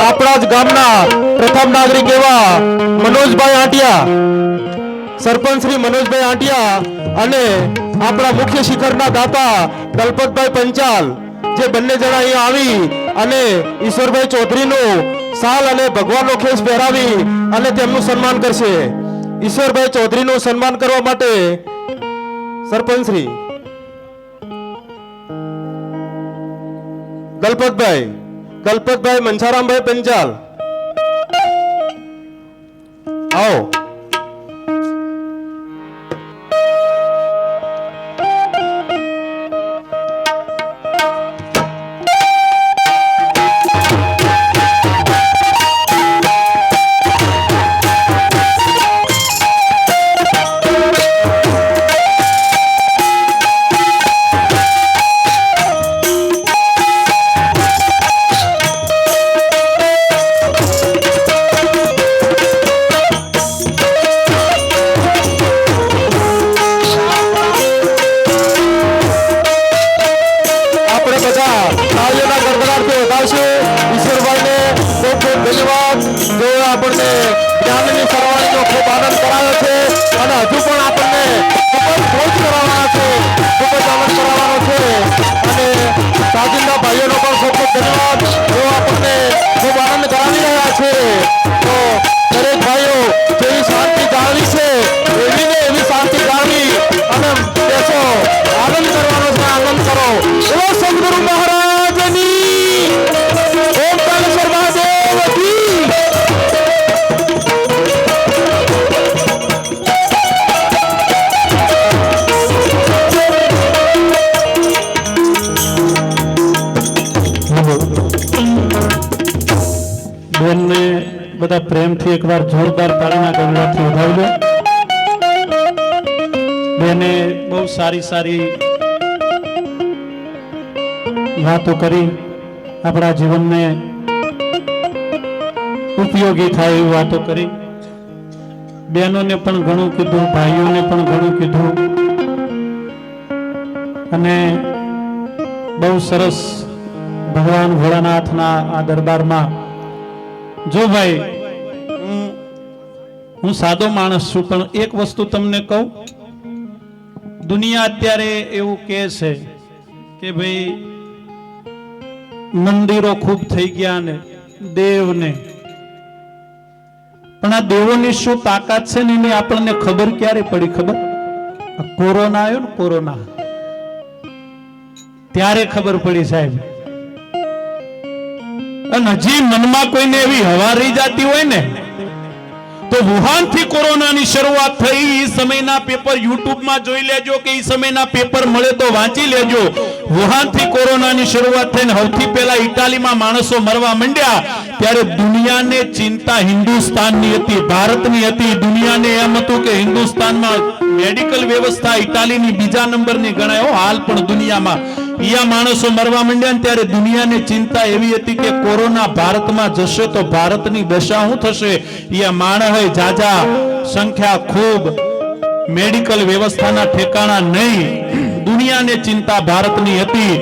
આપણા જ ગામના પ્રથમ નાગરિક એવા મનોજભાઈ આંટિયા, સરપંચ શ્રી મનોજભાઈ આંટિયા અને આપણા મુખ્ય શિખરના દાતા દલપતભાઈ પંચાલ, જે બંને જણા અહીંયા આવી અને ઈશ્વરભાઈ ચૌધરીનું શાલ અને ભગવાનનો ખેસ પહેરાવી અને તેમનું સન્માન કરશે. ઈશ્વરભાઈ ચૌધરીનું સન્માન કરવા માટે સરપંચ શ્રી દલપતભાઈ મંછારામભાઈ પંચાલ, આવો. બધા પ્રેમથી એકવાર જોરદાર તાળીના ગગડાથી વધાવી લો. બેને બહુ સારી સારી વાતો કરી, આપણા જીવનને ઉપયોગી થાય એવી વાતો કરી. બહેનોને પણ ઘણું કીધું, ભાઈઓને પણ ઘણું કીધું અને બહુ સરસ ભગવાન ભોળાનાથના આ દરબારમાં. જો ભાઈ, હું સાદો માણસ છું, પણ એક વસ્તુ તમને કહું. દુનિયા અત્યારે એવું કહે છે કે ભાઈ મંદિરો ખૂબ થઈ ગયા ને દેવને, પણ આ દેવોની શું તાકાત છે ને એની આપણને ખબર ક્યારે પડી? ખબર કોરોના આવ્યો ને, કોરોના ત્યારે ખબર પડી સાહેબ. અને હજી મનમાં કોઈને એવી હવા રહી જતી હોય ને, તો વુહાન થી કોરોનાની શરૂઆત થઈ. એ સમયના પેપર યુટ્યુબમાં જોઈ લેજો કે એ સમયના પેપર મળે તો વાંચી લેજો. વુહાન થી કોરોનાની શરૂઆત થઈને સૌથી પહેલા ઇટાલીમાં માણસો મરવા માંડ્યા, ત્યારે દુનિયાને ચિંતા હિન્દુસ્તાનની હતી, ભારતની હતી. દુનિયાને એમ હતું કે હિન્દુસ્તાનમાં મેડિકલ વ્યવસ્થા ઇટાલીની બીજા નંબરની ગણાય હાલ પણ દુનિયામાં. યા માણસો મરવા માંડ્યા, ત્યારે દુનિયાને ચિંતા એવી હતી કે કોરોના ભારતમાં જશે તો ભારતની દશા શું થશે. યા માણસ જાજા, સંખ્યા ખૂબ, મેડિકલ વ્યવસ્થાના ઠેકાણા નહીં. દુનિયાને ચિંતા ભારતની હતી.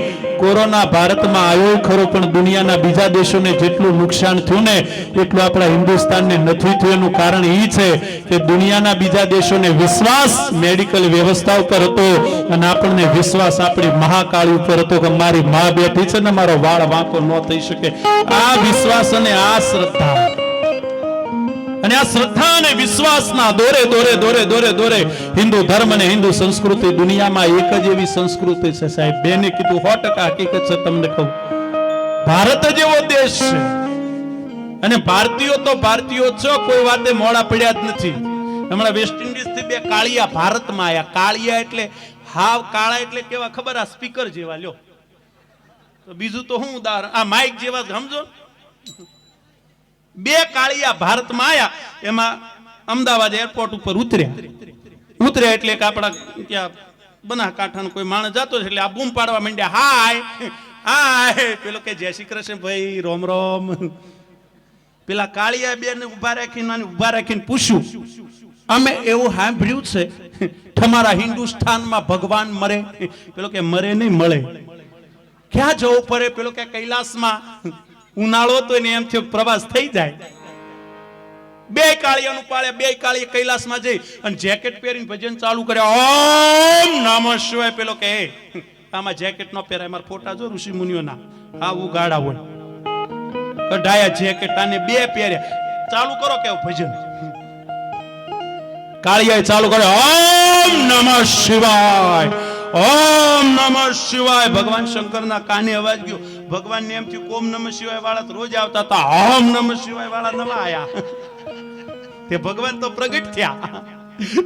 કોરોના ભારતમાં આવ્યો ખરો, પણ દુનિયાના બીજા દેશોને જેટલું નુકસાન થયું ને એટલું આપણા હિન્દુસ્તાનને નથી થયું. એનું કારણ એ છે કે દુનિયાના બીજા દેશોને વિશ્વાસ મેડિકલ વ્યવસ્થા ઉપર હતો અને આપણને વિશ્વાસ આપણી મહાકાળી ઉપર હતો કે મારી મા બેઠી છે ને મારો વાળ વાંકો ન થઈ શકે. આ વિશ્વાસ અને આ શ્રદ્ધા અને આ શ્રદ્ધા અને વિશ્વાસના દોરે દોરે દોરે દોરે દોરે હિન્દુ ધર્મ અને હિન્દુ સંસ્કૃતિ દુનિયામાં એક જ એવી સંસ્કૃતિ છે સાહેબ. બેને કીધું 100% હકીકત છે. તમને કહું, ભારત જેવો દેશ છે અને ભારતીયો તો ભારતીયો છો, કોઈ વાતે મોડા પડ્યા જ નથી. હમણાં વેસ્ટ ઇન્ડિઝ થી બે કાળિયા ભારતમાં આયા. કાળિયા એટલે હાવ કાળા એટલે કેવા ખબર? આ સ્પીકર જેવા. લ્યો તો બીજું તો હું ઉદાહરણ, આ માઇક જેવા, સમજો. બે કાળિયા ભારતમાં આયા. એમાં અમદાવાદ એરપોર્ટ ઉપર ઉતર્યા એટલે કે આપણા ત્યાં બનાસકાંઠાનો કોઈ માણસ જતો છે એટલે આ બૂમ પાડવા માંડ્યા, હાય હાય. પેલો કે જય શ્રી કૃષ્ણ ભાઈ, રોમ રોમ. પેલા કાળિયા બેન ઉભા રાખીને પૂછ્યું, અમે એવું સાંભળ્યું છે તમારા હિન્દુસ્તાનમાં ભગવાન મરે? પેલો કે મરે નહીં, મળે. ક્યાં જવું પડે? પેલો કે કૈલાસમાં. ઉનાળો તો એને એમ થયો પ્રવાસ થઈ જાય. બે કાળિયાનું પાળે, બે કાળિયા કૈલાસમાં જઈ અને જેકેટ પહેરીને ભજન ચાલુ કર્યા. ઓમ નમઃ શિવાય. પેલો કે આમાં જેકેટ નો પહેરાય, મારા ફોટા જો ઋષિ મુનિઓના આવું ગાડા હોય, કઢાયા જેકેટ આને બે પહેર્યા. ચાલુ કરો કે ભજન. કાળિયાએ ચાલુ કર્યો. ઓમ નમઃ શિવાય, ઓમ નમઃ શિવાય. ભગવાન શંકરના કાને અવાજ ગયો. ભગવાન ને એમ થયું ઓમ નમઃ શિવાય વાળા તો રોજ આવતા હતા, ઓમ નમઃ શિવાય વાળા નવા આયા. તે ભગવાન તો પ્રગટ થયા.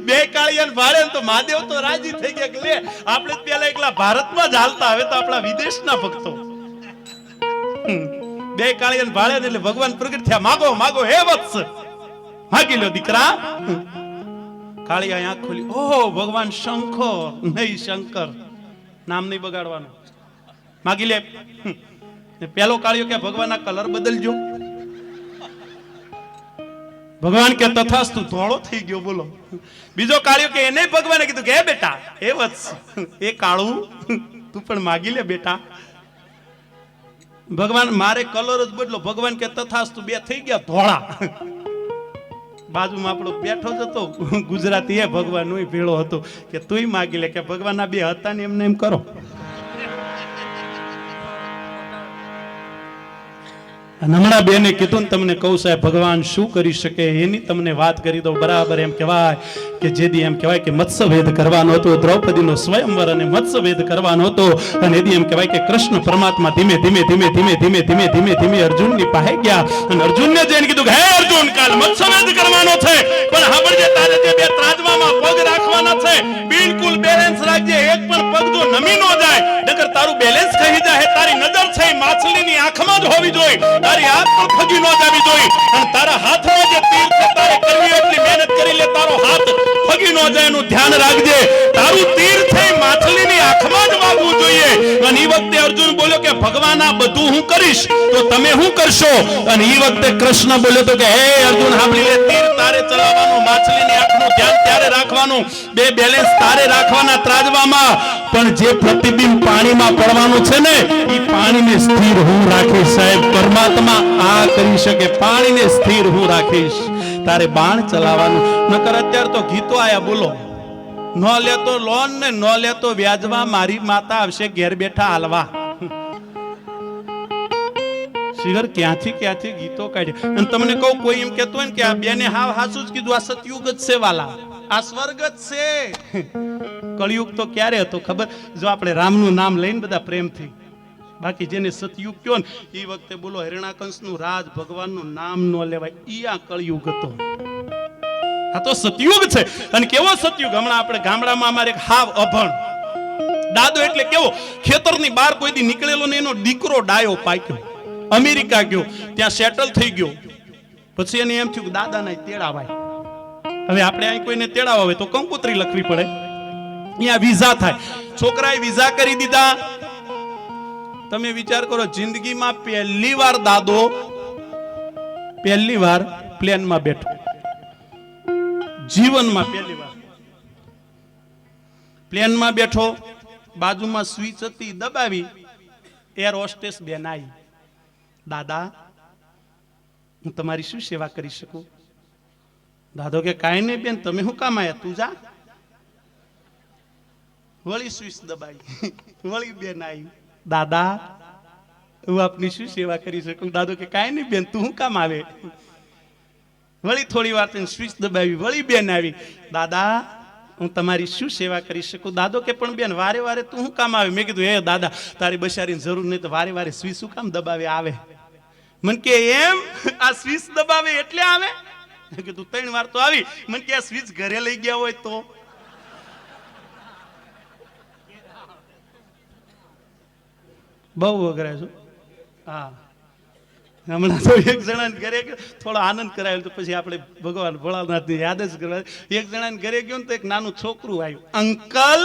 બે કાળિયા ભાડે તો મહાદેવ તો રાજી થઈ ગયા કે લે આપણે પેલા એકલા ભારતમાં જ હાલતા, હવે તો આપણા વિદેશના ભક્તો. બે કાળિયા ભાડે એટલે ભગવાન પ્રગટ થયા. માગો માગો હે વત્સ, માગી લો દીકરા. કાળિયા આંખ ખોલી. ઓહો ભગવાન શંખો નહીં શંકર, નામ નહીં બગાડવાનું, માગી લે. પેલો કાળિયો કે ભગવાનના કલર બદલજો. ભગવાન કે તથાસ્તુ, ધોળો થઈ ગયો. બોલો. બીજો કાળિયો કે એને ભગવાને કીધું કે હે બેટા એ વત્સ એ કાળું તું પણ માગી લે બેટા. ભગવાન મારે કલર જ બદલો. ભગવાન કે તથાસ્તુ, બે થઈ ગયા ધોળા. બાજુમાં આપણો બેઠો જ હતો ગુજરાતી, એ ભગવાન નો ભેળો હતો કે તુંય માગી લે. કે ભગવાન આ બે હતા ને એમને એમ કરો. હમણાં બેને કીધું ને તમને કહું સાહેબ ભગવાન શું કરી શકે એની તમને વાત કરી દો. બરાબર એમ કહેવાય કે જેદી એમ કહેવાય કે મત્સ્યભેદ કરવાનો હતો, દ્રૌપદીનો સ્વયંવર અને મત્સ્યભેદ કરવાનો હતો, અને એદી એમ કહેવાય કે કૃષ્ણ પરમાત્મા ધીમે ધીમે ધીમે ધીમે ધીમે ધીમે ધીમે ધીમે અર્જુનની પાસે ગયા અને અર્જુનને જઈને કીધું કે હે અર્જુન કાલ મત્સ્યભેદ કરવાનો છે, પણ સાંભળજે તારે જે બે ત્રાજવામાં પગ રાખવાના છે બિલકુલ બેલેન્સ રાખજે. એક પણ પગ જો નમી નો જાય નકર તારું બેલેન્સ ખહી જાય. તારી નજર છે માછલીની આંખમાં જ હોવી જોઈએ, તારી હાથ પણ ફગી ન જાવી જોઈએ, અને તારા હાથમાં જે તીર છે તારે કરવી એટલી મહેનત કરી લે તારો હાથ ફગી ન જાય એનું ધ્યાન રાખજે. તારું તીર છે માછલીની આંખમાં જ વાગવું જોઈએ. અને એ વખતે અર્જુન બોલ્યો કે ભગવાન આ બધું હું કરીશ તો તમે શું કરશો? અને એ વખતે કૃષ્ણ બોલ્યો તો કે હે અર્જુન સાંભળી લે, તીર તારે ચલાવવાનું, માછલીની આંખનું ધ્યાન ત્યારે રાખવાનું, બે બેલેન્સ તારે રાખવાના ત્રાજવામાં, પણ જે પ્રતિબિંબ પાણીમાં પડવાનું છે ને એ પાણીને સ્થિર હું રાખીશ. સાહેબ પરમાત્મા આ કરી શકે, પાણીને સ્થિર હું રાખીશ. તારે બાણ ચલાવવાનું. નકર અત્યારે તો ગીતો આયા બોલો, ન લેતો લોન ને ન લેતો વ્યાજમાં મારી માતા આવશે ઘેર બેઠા હાલવા. શિખર ક્યાંથી ગીતો કાઢ્યા. અને તમને કહું કોઈ એમ કહેતો હોય ને કે આ બેને હાવ હાસું જ કીધું, આ સતયુગ જ છે વાલા, આ સ્વર્ગ જ છે. કળિયુગ તો ક્યારે હતો ખબર? જો આપણે રામનું નામ લઈને બધા પ્રેમથી, બાકી જેને સતયુગ કયો ને એ વખતે બોલો હિરણાકંશનું રાજ, ભગવાનનું નામ ન લેવાય, ઈ આ કળિયુગ હતો. આ તો સતયુગ છે. અને કેવો સતયુગ! હમણાં આપણે ગામડામાં અમારે એક હાવ અભણ દાદો, એટલે કેવો ખેતરની બહાર કોઈ દી નીકળેલો ને એનો દીકરો ડાયો પાક્યો, અમેરિકા ગયો, ત્યાં સેટલ થઈ ગયો. પછી એને એમ થયું દાદાને તેડાવાય. હવે આપણે અહીં કોઈને તેડાવા હોય તો કંકોત્રી લખવી પડે, અહીંયા વિઝા થાય. છોકરાએ વિઝા કરી દીધા. તમે વિચાર કરો, જિંદગીમાં પહેલી વાર દાદો પ્લેનમાં બેઠો, જીવનમાં પહેલી વાર પ્લેનમાં બેઠો. બાજુમાં સ્વિચ હતી, દબાવી, એર હોસ્ટેસ બેન આવી. દાદા હું તમારી શું સેવા કરી શકું? દાદો કે કાંઈ નહીં બેન, તમે શું કામ આવ્યા, તું જા. વળી સ્વિચ દબાવી, વળી બેન આવી. દાદા હું આપની શું સેવા કરી શકું? દાદો કે કાંઈ નહીં બેન, તું શું કામ આવે? વળી થોડી વાર સ્વિચ દબાવી, વળી બેન આવી. દાદા હું તમારી શું સેવા કરી શકું? દાદો કે પણ બેન વારે વારે તું શું કામ આવે? મેં કીધું હે દાદા તારી બસારીની જરૂર નહીં, તો વારે વારે સ્વિચ શું કામ દબાવે આવે? મને કે એમ આ સ્વિચ દબાવે એટલે આવે? મેં કીધું 3 વાર તો આવી. મને કે આ સ્વિચ ઘરે લઈ ગયા હોય તો? બહુ વગરા છું. હા, હમણાં તો એક જણાને ઘરે થોડો આનંદ કરાયો તો પછી આપણે ભગવાન ભોળાનાથની યાદ જ કરવા. એક જણાને ઘરે ગયો ને તો એક નાનું છોકરું આવ્યું. અંકલ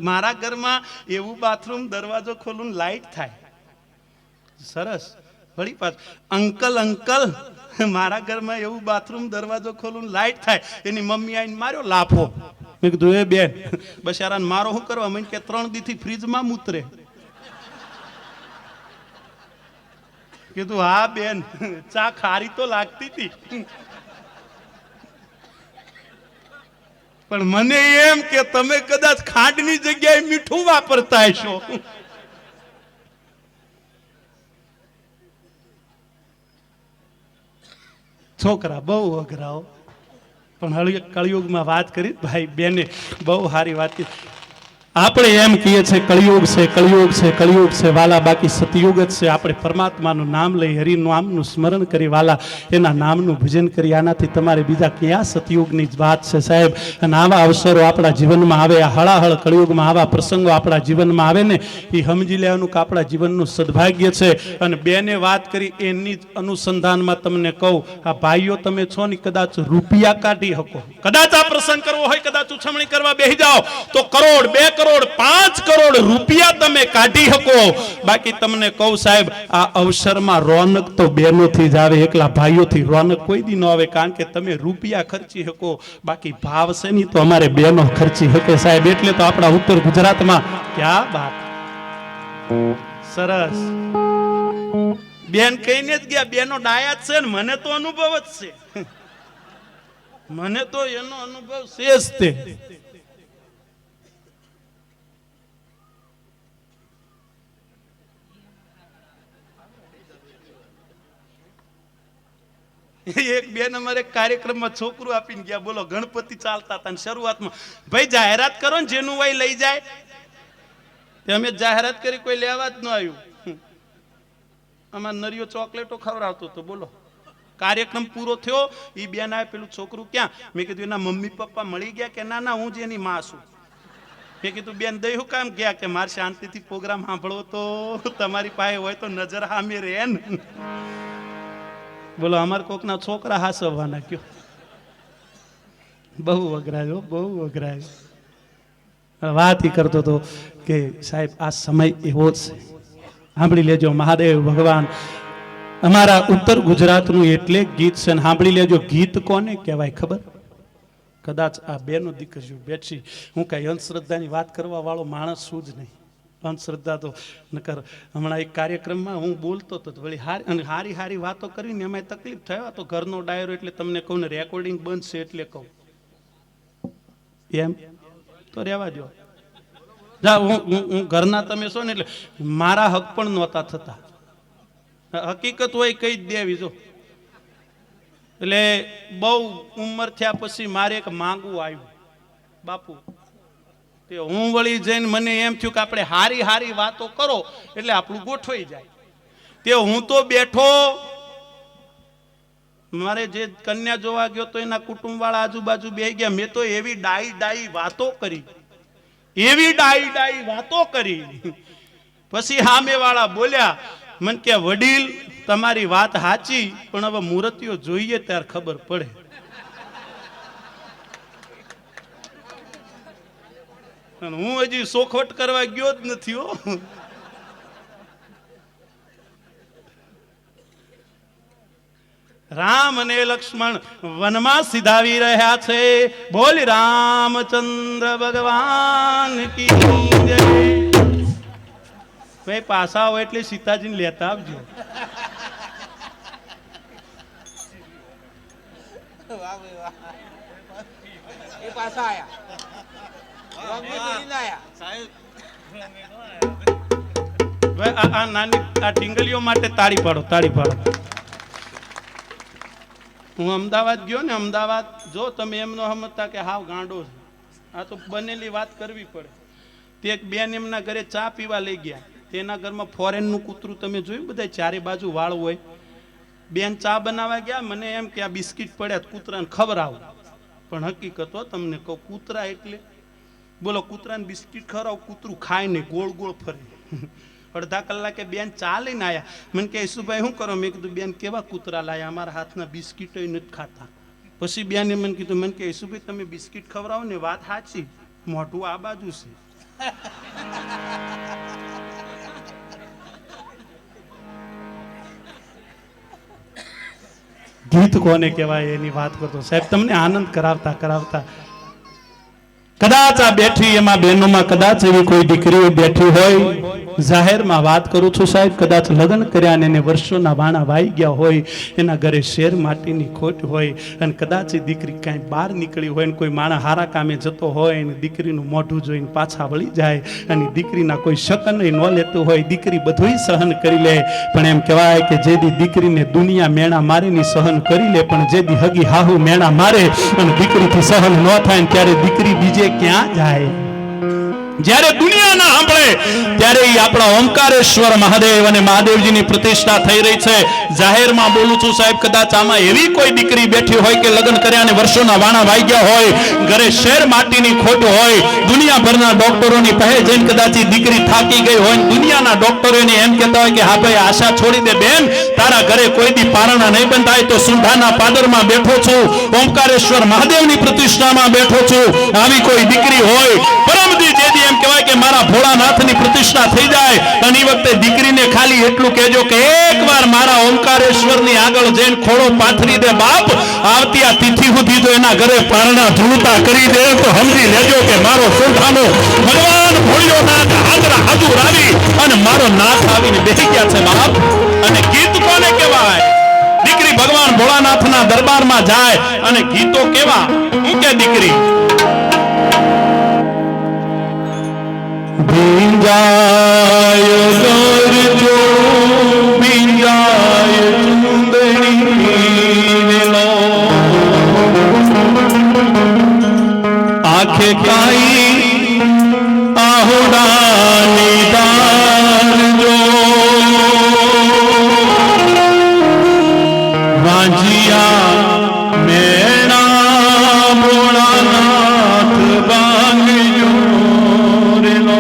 મારા ઘરમાં એવું બાથરૂમ દરવાજો ખોલું લાઈટ થાય. સરસ. વળી પાછું અંકલ મારા ઘરમાં એવું બાથરૂમ દરવાજો ખોલું લાઈટ થાય. એની મમ્મી આવીને માર્યો લાફો. મેં કીધું એ બેન બશારાને મારો શું કરવા? મને કે 3 દીથી ફ્રીજમાં મૂતરે. કીધું હા બેન, ચા ખારી તો લાગતી હતી, પણ મને એમ કે તમે કદાચ ખાંડની જગ્યાએ મીઠું વાપરતા હશો. છોકરા બહુ અઘરાઓ, પણ કળિયુગમાં વાત કરી ભાઈ બેને બહુ સારી વાત કરી. આપણે એમ કહીએ છીએ કળિયુગ છે, કળિયુગ છે, કળિયુગ છે વાલા, બાકી સતયુગ જ છે. આપણે પરમાત્માનું નામ લઈ, હરિનું નામનું સ્મરણ કરી વાલા, એના નામનું ભજન કરી, આનાથી તમારે બીજા ક્યાં સતયુગની જ વાત છે સાહેબ. અને આવા અવસરો આપણા જીવનમાં આવે, આ હળાહળ કળિયુગમાં આવા પ્રસંગો આપણા જીવનમાં આવે ને, એ સમજી લેવાનું કે આપણા જીવનનું સદભાગ્ય છે. અને બેને વાત કરી એની જ અનુસંધાનમાં તમને કહું, આ ભાઈઓ તમે છો ને, કદાચ રૂપિયા કાઢી શકો, કદાચ આ પ્રસંગ કરવો હોય, કદાચ ઉછમણી કરવા બેસી જાઓ તો કરોડ, 2 કરોડ, 5 કરોડ રૂપિયા તમે કાઢી શકો. બાકી તમને કહું સાહેબ, આ અવસરમાં રોનક તો બહેનોથી જ આવે, એકલા ભાઈઓથી રોનક કોઈ દી ન આવે. કારણ કે તમે રૂપિયા ખર્ચી શકો, બાકી ભાવ છે નહીં તો અમારે બહેનો ખર્ચી શકે સાહેબ. એટલે તો આપણા ઉત્તર ગુજરાતમાં ક્યાં વાત સરસ. બેન કહીને જ ગયા, બેનો ડાયા જ છે ને, મને તો અનુભવ જ છે, મને તો એનો અનુભવ છે જ તે. એક બેન અમારે કાર્યક્રમમાં છોકરું આપીને ગયા, બોલો ગણપતિ ચાલતા હતા, શરૂઆતમાં ભાઈ જાહેરાત કરો ને, જેનું હોય લઈ જાય. અમે જાહેરાત કરી, કોઈ લેવા જ ન આવ્યું. અમાર નરિયો ચોકલેટો ખવડાવતો હતો. બોલો કાર્યક્રમ પૂરો થયો, એ બેન આવે, પેલું છોકરું ક્યાં? મેં કીધું એના મમ્મી પપ્પા મળી ગયા કે ના? ના, હું જ એની માં છું. મેં કીધું બેન દઈ હું કામ ગયા? કે મારે શાંતિથી પ્રોગ્રામ સાંભળવો તો તમારી પાસે હોય તો નજર સામે રહે ને. બોલો અમાર કોકના છોકરા હાસવાના કયો, બહુ વગરાયો, બહુ વગરાયો. વાત ઈ કરતો હતો કે સાહેબ આ સમય એવો જ છે, સાંભળી લેજો. મહાદેવ ભગવાન અમારા ઉત્તર ગુજરાતનું એટલે ગીત છે, સાંભળી લેજો. ગીત કોને કહેવાય ખબર? કદાચ આ બેનો દીકરીઓ બેઠી, હું કઈ અંધશ્રદ્ધાની વાત કરવા વાળો માણસ છું જ નહીં. અંધશ્રદ્ધા તો નકર. હમણાં એક કાર્યક્રમમાં હું બોલતો હતો, વળી હારી વાતો કરીને એમાં તકલીફ થયા તો ઘરનો ડાયરો, એટલે તમને કહું ને, રેકોર્ડિંગ બંધ છે એટલે કહું એમ તો રહેવા દો. હું ઘરના તમે છો ને, એટલે મારા હક પણ નહોતા થતા. હકીકત હોય કઈ જ દેવી. જો એટલે બહુ ઉંમર થયા પછી મારે એક માંગવું આવ્યું, બાપુ તે હું વળી જઈને મને એમ થયું કે આપણે હારી વાતો કરો એટલે આપણું ગોઠવાઈ જાય. તે હું તો બેઠો, મારે જે કન્યા જોવા ગયો તો એના કુટુંબ વાળા આજુબાજુ બેહી ગયા. મેં તો એવી ડાઈ વાતો કરી, એવી ડાઈ વાતો કરી. પછી સામે વાળા બોલ્યા, મને કે વડીલ તમારી વાત સાચી, પણ હવે મૂર્તિઓ જોઈએ ત્યારે ખબર પડે. હું હજી સોખવટ કરવા ગયો જ નથી હો. રામ અને લક્ષ્મણ વનમાં સિધાવી રહ્યા છે. બોલ રામચંદ્ર ભગવાન કી જય. ભાઈ પાછા હોય એટલે સીતાજીને લેતા આવજો. નાની આ ટીંગલીઓ માટે તાળી પાડો, તાળી પાડો. હું અમદાવાદ ગયો ને, અમદાવાદ જો તમે એમ ન સમજતા કે હાવ ગાંડો છે, આ તો બનેલી વાત કરવી પડે. તે એક બેન એમના ઘરે ચા પીવા લઈ ગયા. તેના ઘરમાં ફોરેનનું કૂતરું તમે જોયું, બધા ચારે બાજુ વાળ હોય. બેન ચા બનાવવા ગયા, મને એમ કે આ બિસ્કિટ પડ્યા કૂતરાને ખવડાવો. પણ હકીકત હો તમને કહું, કૂતરા એટલે બોલો, કૂતરાને બિસ્કિટ ખવડાવો, કૂતરું ખાય નહીં, ગોળ ગોળ ફરે. અડધા કલાકે બેન ચા લઈને આવ્યા. મને કે ઈશુભાઈ શું કરો? મેં કીધું બેન કેવા કૂતરા લાયા, અમારા હાથના બિસ્કિટો નથી ખાતા. પછી બેને મને કીધું, મને કે ઈશુભાઈ તમે બિસ્કિટ ખવડાવો ને, વાત સાચી, મોઢું આ બાજુ છે. ગીત કોને કહેવાય એની વાત કરતો સાહેબ, તમને આનંદ કરાવતા કદાચ આ બેઠી એમાં બહેનોમાં કદાચ એવી કોઈ દીકરીઓ બેઠી હોય જાહેરમાં વાત કરું છું સાહેબ, કદાચ લગ્ન કર્યા ને એને વર્ષોના વાણા વાઈ ગયા હોય, એના ઘરે શેર માટીની ખોટ હોય, અને કદાચ એ દીકરી કાંઈ બહાર નીકળી હોય ને કોઈ માણસ હારા કામે જતો હોય ને દીકરીનું મોઢું જોઈને પાછા વળી જાય, અને દીકરીના કોઈ શકન ન લેતું હોય, દીકરી બધુંય સહન કરી લે. પણ એમ કહેવાય કે જે દી દીકરીને દુનિયા મેણા મારીની સહન કરી લે, પણ જે દી હગી હાહુ મેણા મારે અને દીકરીથી સહન ન થાય ને ત્યારે દીકરી બીજે ક્યાં જાય? જ્યારે દુનિયા ના સાંભળે ત્યારે ઈ આપણા ઓમકારેશ્વર મહાદેવ અને મહાદેવજીની પ્રતિષ્ઠા થઈ રહી છે. જાહેરમાં બોલું છું સાહેબ, કદાચ આમાં એવી કોઈ દીકરી બેઠી હોય કે લગ્ન કર્યા અને વર્ષોના વાણા વાઈ ગયા હોય, ઘરે શેર માટીની ખોટ હોય, દુનિયાભરના ડોક્ટરોની પહે જઈને કદાચ ઈ દીકરી થાકી ગઈ હોય, દુનિયાના ડોક્ટરો એને એમ કહેતા હોય કે હા ભાઈ આશા છોડી દે બેન, તારા ઘરે કોઈ દી પારણા નહીં બંધાય, તો સુંઢાના પાદરમાં બેઠો છું, ઓમકારેશ્વર મહાદેવની પ્રતિષ્ઠામાં બેઠો છું. આવી કોઈ દીકરી હોય, પરમદી જેદી એમ કહેવાય કે મારા ભોળાનાથની પ્રતિષ્ઠા થઈ જાય, અને એ વખતે દીકરીને ખાલી એટલું કહેજો કે એકવાર મારા ઓમકારેશ્વરની આગળ જઈને ખોળો પાથરી દે બાપ, આવતી આ તિથિ સુધી તો એના ઘરે પારણા ધૂળતા કરી દે તો સમજી લેજો કે મારો સુંઠાનો ભગવાન ભોળિયો નાથ હાજરા હાજર આવી અને મારો નાથ આવીને બેસી ગયા છે બાપ. અને ગીત કોને કહેવાય? દીકરી ભગવાન ભોળાનાથના દરબારમાં જાય અને ગીતો કેવા? હું કે દીકરી ભીંજાય કરજો ભીંજાય ચુંદડી લો, આંખે કાઈ આહોડાની દારજો, વાંજિયા મેણા ભોળાનાથ બાંગજો રે લો.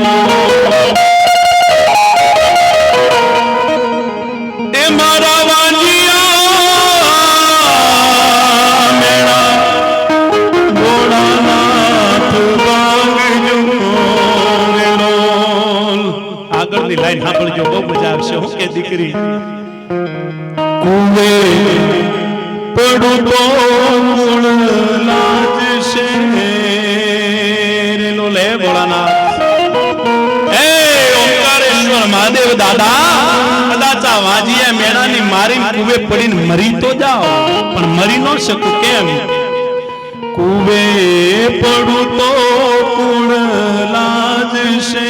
એ મારા વાંજિયા મેણા ભોળાનાથ બાંગજો રે લો. આગળની લાઈન સાંભળજો, બહુ મજા આવશે. હું કે દીકરી કુવે પડું તો મૂળ લાજશે રે લો. લે ભોળાનાથ, એ ઓમકારેશ્વર મહાદેવ દાદા, કદાચ આ વાંજિયા મેણાની મારી કુવે પડીને મરી તો જાઓ, પણ મરી ન શકું. કેમ? કુવે પડું તો કુળ લાજશે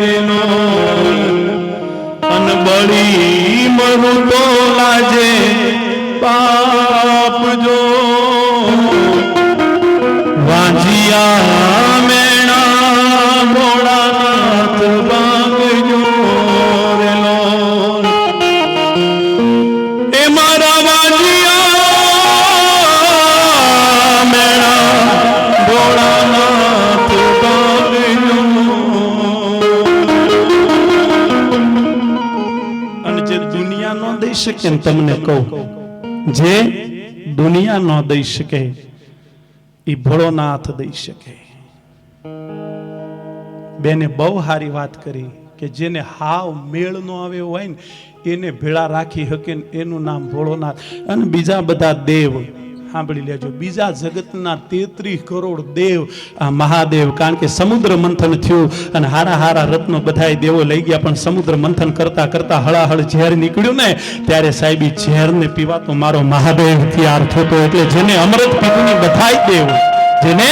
રે લો, અન બળી મરું તો લાજે બાપ જો. વાંજિયા મેણા ભોળાનાથ બાંગજો રે લો. એ મારા વાંજિયા મેણા ભોળાનાથ બાંગજો. અને જે દુનિયા નો દઈ શકે ને, તમને કહું, જે દુનિયા નો દઈ શકે એ ભોળોનાથ દઈ શકે. બેને બહુ સારી વાત કરી કે જેને હાવ મેળ નો આવે હોય ને એને ભેળા રાખી શકે ને એનું નામ ભોળોનાથ. અને બીજા બધા દેવ સાંભળી લેજો, બીજા જગતના 33 કરોડ દેવ આ મહાદેવ, કારણ કે સમુદ્ર મંથન થયું અને હારા હારા રત્નો બધાય દેવો લઈ ગયા, પણ સમુદ્ર મંથન કરતા કરતા હળાહળ ઝેર નીકળ્યું ને ત્યારે સાહેબ ઝેરને પીવાતો મારો મહાદેવ તૈયાર થતો. એટલે જેને અમૃત પીધું ને બધાય દેવ, જેને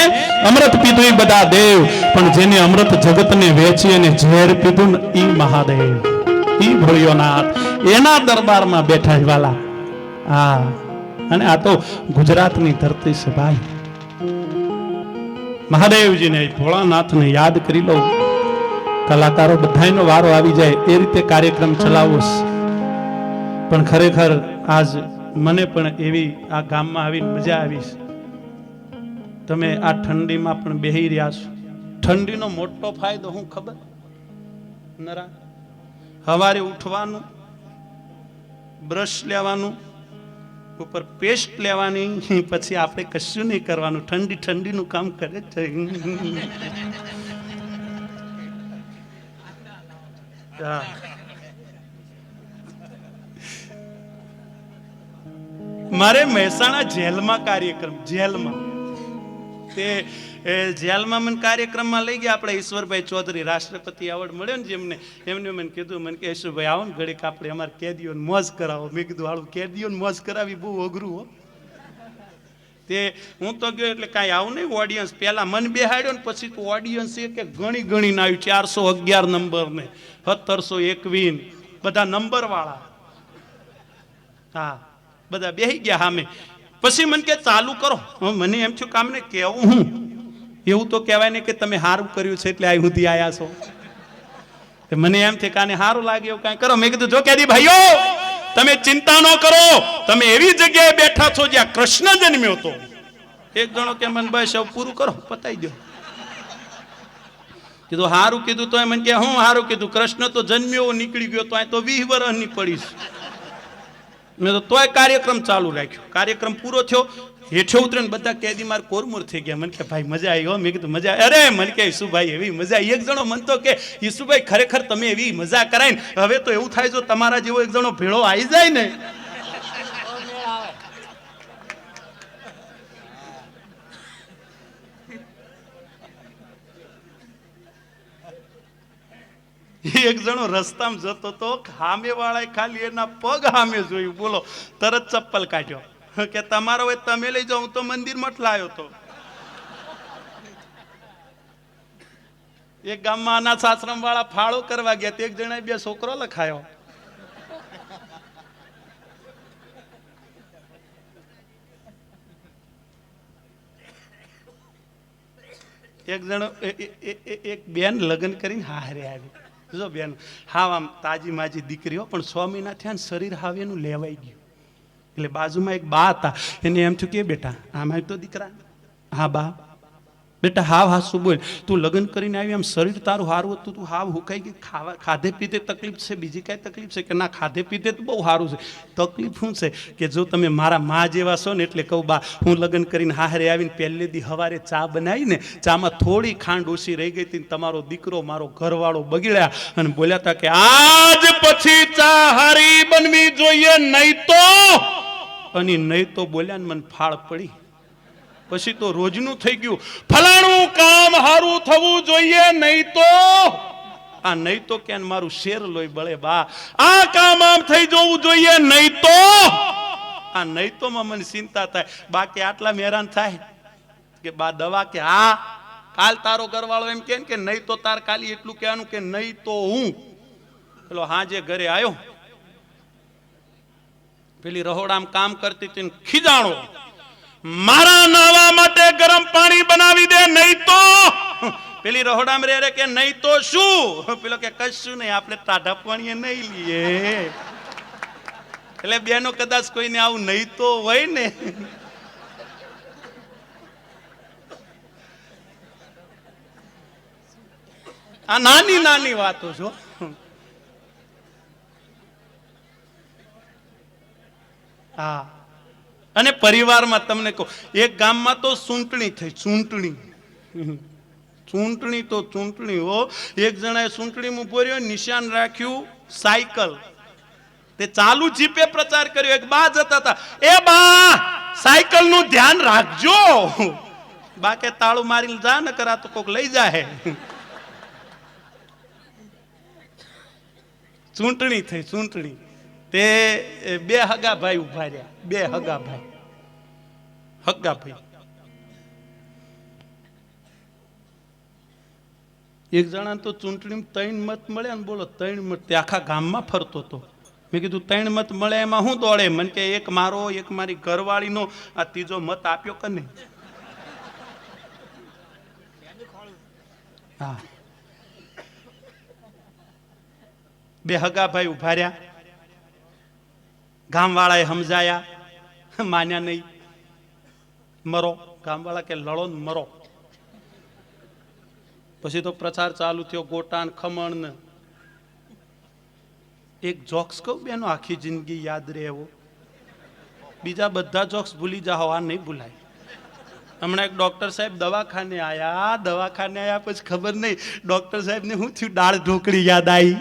અમૃત પીધું એ બધા દેવ, પણ જેને અમૃત જગતને વેચી અને ઝેર પીધું ને ઈ મહાદેવ, ઈ ભોળિયોનાથ, એના દરબારમાં બેઠા જ વાલા. હા, અને આ તો ગુજરાતની ધરતી છે ભાઈ. મહાદેવજીને ભોળાનાથને યાદ કરી લો. કલાકારો બધાયનો વારો આવી જાય એ રીતે કાર્યક્રમ ચલાવો. પણ ખરેખર આજ મને પણ એવી આ ગામમાં આવીને મજા આવી. તમે આ ઠંડીમાં પણ બેહી રહ્યા છો. ઠંડીનો મોટો ફાયદો શું ખબર? નરા સવારે ઉઠવાનું, બ્રશ લેવાનું, ઉપર પેસ્ટ લેવાની, પછી આપણે કશું નહીં કરવાનું, ઠંડી ઠંડીનું કામ કરે છે. મારે મહેસાણા જેલમાં કાર્યક્રમ, જેલમાં તે જેલમાં મને કાર્યક્રમમાં લઈ ગયા આપણે ઈશ્વરભાઈ ચૌધરી રાષ્ટ્રપતિ એવોર્ડ મળ્યો ને જેમને એમને મને કીધું, મને કે ઈશ્વરભાઈ આવો ને ઘડીક આપણે અમારે કેદીઓને મોજ કરાવો. મેં કીધું હાલું કેદીઓને મોજ કરાવી બહુ અઘરું હો. તે હું તો ગયો એટલે કાંઈ આવું નહીં ઓડિયન્સ, પહેલાં મન બેહાડ્યો ને પછી તો ઓડિયન્સ એ કે ગણી ગણીને આવ્યું 411 નંબર ને 1721 બધા નંબરવાળા. હા બધા બેહી ગયા સામે. પછી મને કે ચાલુ કરો. મને એમ થયું કામને કેવું હું એવું તો કહેવાય ને કે તમે સારું કર્યું છે એટલે આ સુધી આવ્યા છો. મને એમ છે કાને સારું લાગે એવું કાંઈ કરો. મેં કીધું જો કેદી ભાઈઓ તમે ચિંતા ન કરો, તમે એવી જગ્યાએ બેઠા છો જ્યાં કૃષ્ણ જન્મ્યો હતો. એક જણો કે મને બસ હવે પૂરું કરો પતાઈ દો. કીધું સારું કીધું તો મને કે હું સારું કીધું, કૃષ્ણ તો જન્મ્યો નીકળી ગયો તો આ તો 20 વર્ષની પડીશ. મેં તો તોય કાર્યક્રમ ચાલુ રાખ્યો. કાર્યક્રમ પૂરો થયો, હેઠે ઉતરીને બધા કેદી માર કોરમોર થઈ ગયા. મને કે ભાઈ મજા આવી હો. મેં કીધું મજા અરે મને કે ઈસુભાઈ એવી મજા. એક જણો મન તો કે ઈસુભાઈ ખરેખર તમે એવી મજા કરાય ને, હવે તો એવું થાય જો તમારા જેવો એક જણો ભેળો આવી જાય ને. એક જણો રસ્તામાં જતો તો સામે વાળા ખાલી એના પગ સામે જોયું, બોલો તરત ચપ્પલ કાઢ્યો કે તમારો હોય તમે લઈ જાઓ, હું તો મંદિરમાં જ લાયો તો. એક ગામમાં અનાથ આશ્રમ વાળા ફાળો કરવા ગયા, એક જણાએ 2 છોકરો લખાયો. એક જણો એક બેન લગ્ન કરીને હારે આવી. જો બેન હાવ આમ તાજી માજી દીકરીઓ, પણ 6 મહિના થયા ને શરીર હાવ એનું લેવાઈ ગયું. એટલે બાજુમાં એક બા હતા, એને એમ થયું કે બેટા આમાં તો દીકરા, હા બા બેટા હાવ હાસું બોલ, તું લગ્ન કરીને આવી આમ શરીર તારું સારું હતું, તું હાવ હુકાઈ ગઈ, ખાધે પીધે તકલીફ છે, બીજી કાંઈ તકલીફ છે કે ના? ખાધે પીધે તો બહુ સારું છે. તકલીફ શું છે કે જો તમે મારા મા જેવા છો ને એટલે કહું બા, હું લગ્ન કરીને હારે આવીને પહેલે દી સવારે ચા બનાવી ને, ચામાં થોડી ખાંડ ઓછી રહી ગઈ હતી, તમારો દીકરો મારો ઘરવાળો બગડ્યા અને બોલ્યા હતા કે આજ પછી ચા હારી બનવી જોઈએ, નહીં તો અને નહીં તો બોલ્યા ને મને ફાળ પડી. પછી તો રોજનું થઈ ગયું, ફલાણું કામ હારું થવું જોઈએ, નહીં તો આ નહીં તો કે મારું શેર લોહી બળે બા, આ કામ આમ થઈ જવું જોઈએ, નહીં તો આ નહીં તો માં મને ચિંતા થાય. બાકી આટલા હેરાન થાય કે બા દવા કે હા કાલ તારો ઘરવાળો એમ કે નહીં તો તાર કાલી એટલું કહેવાનું કે નહીં તો હું. પેલો હાજે ઘરે આવ્યો, પેલી રહોડામાં કામ કરતી હતી, ખીજાણો, મારા નાવા માટે ગરમ પાણી બનાવી દે, નહીં તો. પેલી રહોડામાં રે કે નહીં તો શું? પેલો કે કશું નહીં, આપણે ટાઢા પાણીએ નહીં લઈએ. એટલે બેનો કદાચ કોઈને આવું નહીં તો હોય ને. આ નાની નાની વાતો છો. હા, અને પરિવારમાં તમને કહું, એક ગામમાં તો ચૂંટણી થઈ, ચૂંટણી તો ચૂંટણી હો. એક જણાએ ચૂંટણીમાં ઉભો રહ્યો, નિશાન રાખ્યું સાયકલ, તે ચાલુ જીપે પ્રચાર કર્યો. એક બા જતા હતા, એ બા સાયકલ નું ધ્યાન રાખજો. બા કે તાળું મારીને જા, ન કરા તો કોક લઈ જાય. ચૂંટણી થઈ, ચૂંટણી તે 2 હગા ભાઈ ઉભા રહ્યા, 2 હગા ભાઈ. એક જણા તો ચૂંટણીમાં 3 મત મળ્યા ને, બોલો 3 મત, તે આખા ગામમાં ફરતો હતો. મેં કીધું 3 મત મળે એમાં શું દોડે? મને કે એક મારો, એક મારી ઘરવાળીનો, આ ત્રીજો મત આપ્યો કે નહીં? હા, 2 હગા ભાઈ ઉભા રહ્યા. ગામવાળાએ સમજાયા, માન્યા નહીં. મરો, ગામવાળા કે લડો ને મરો. પછી તો પ્રચાર ચાલુ થયો, ગોટાન ખમણ ને. એક જોક્સ કહું બેનો, આખી જિંદગી યાદ રહે એવો. બીજા બધા જોક્સ ભૂલી જાઓ, આ નહીં ભૂલાય. હમણાં એક ડોક્ટર સાહેબ દવાખાને આયા, પછી ખબર નહીં ડોક્ટર સાહેબ ને શું થયું, દાળ ઢોકળી યાદ આવી.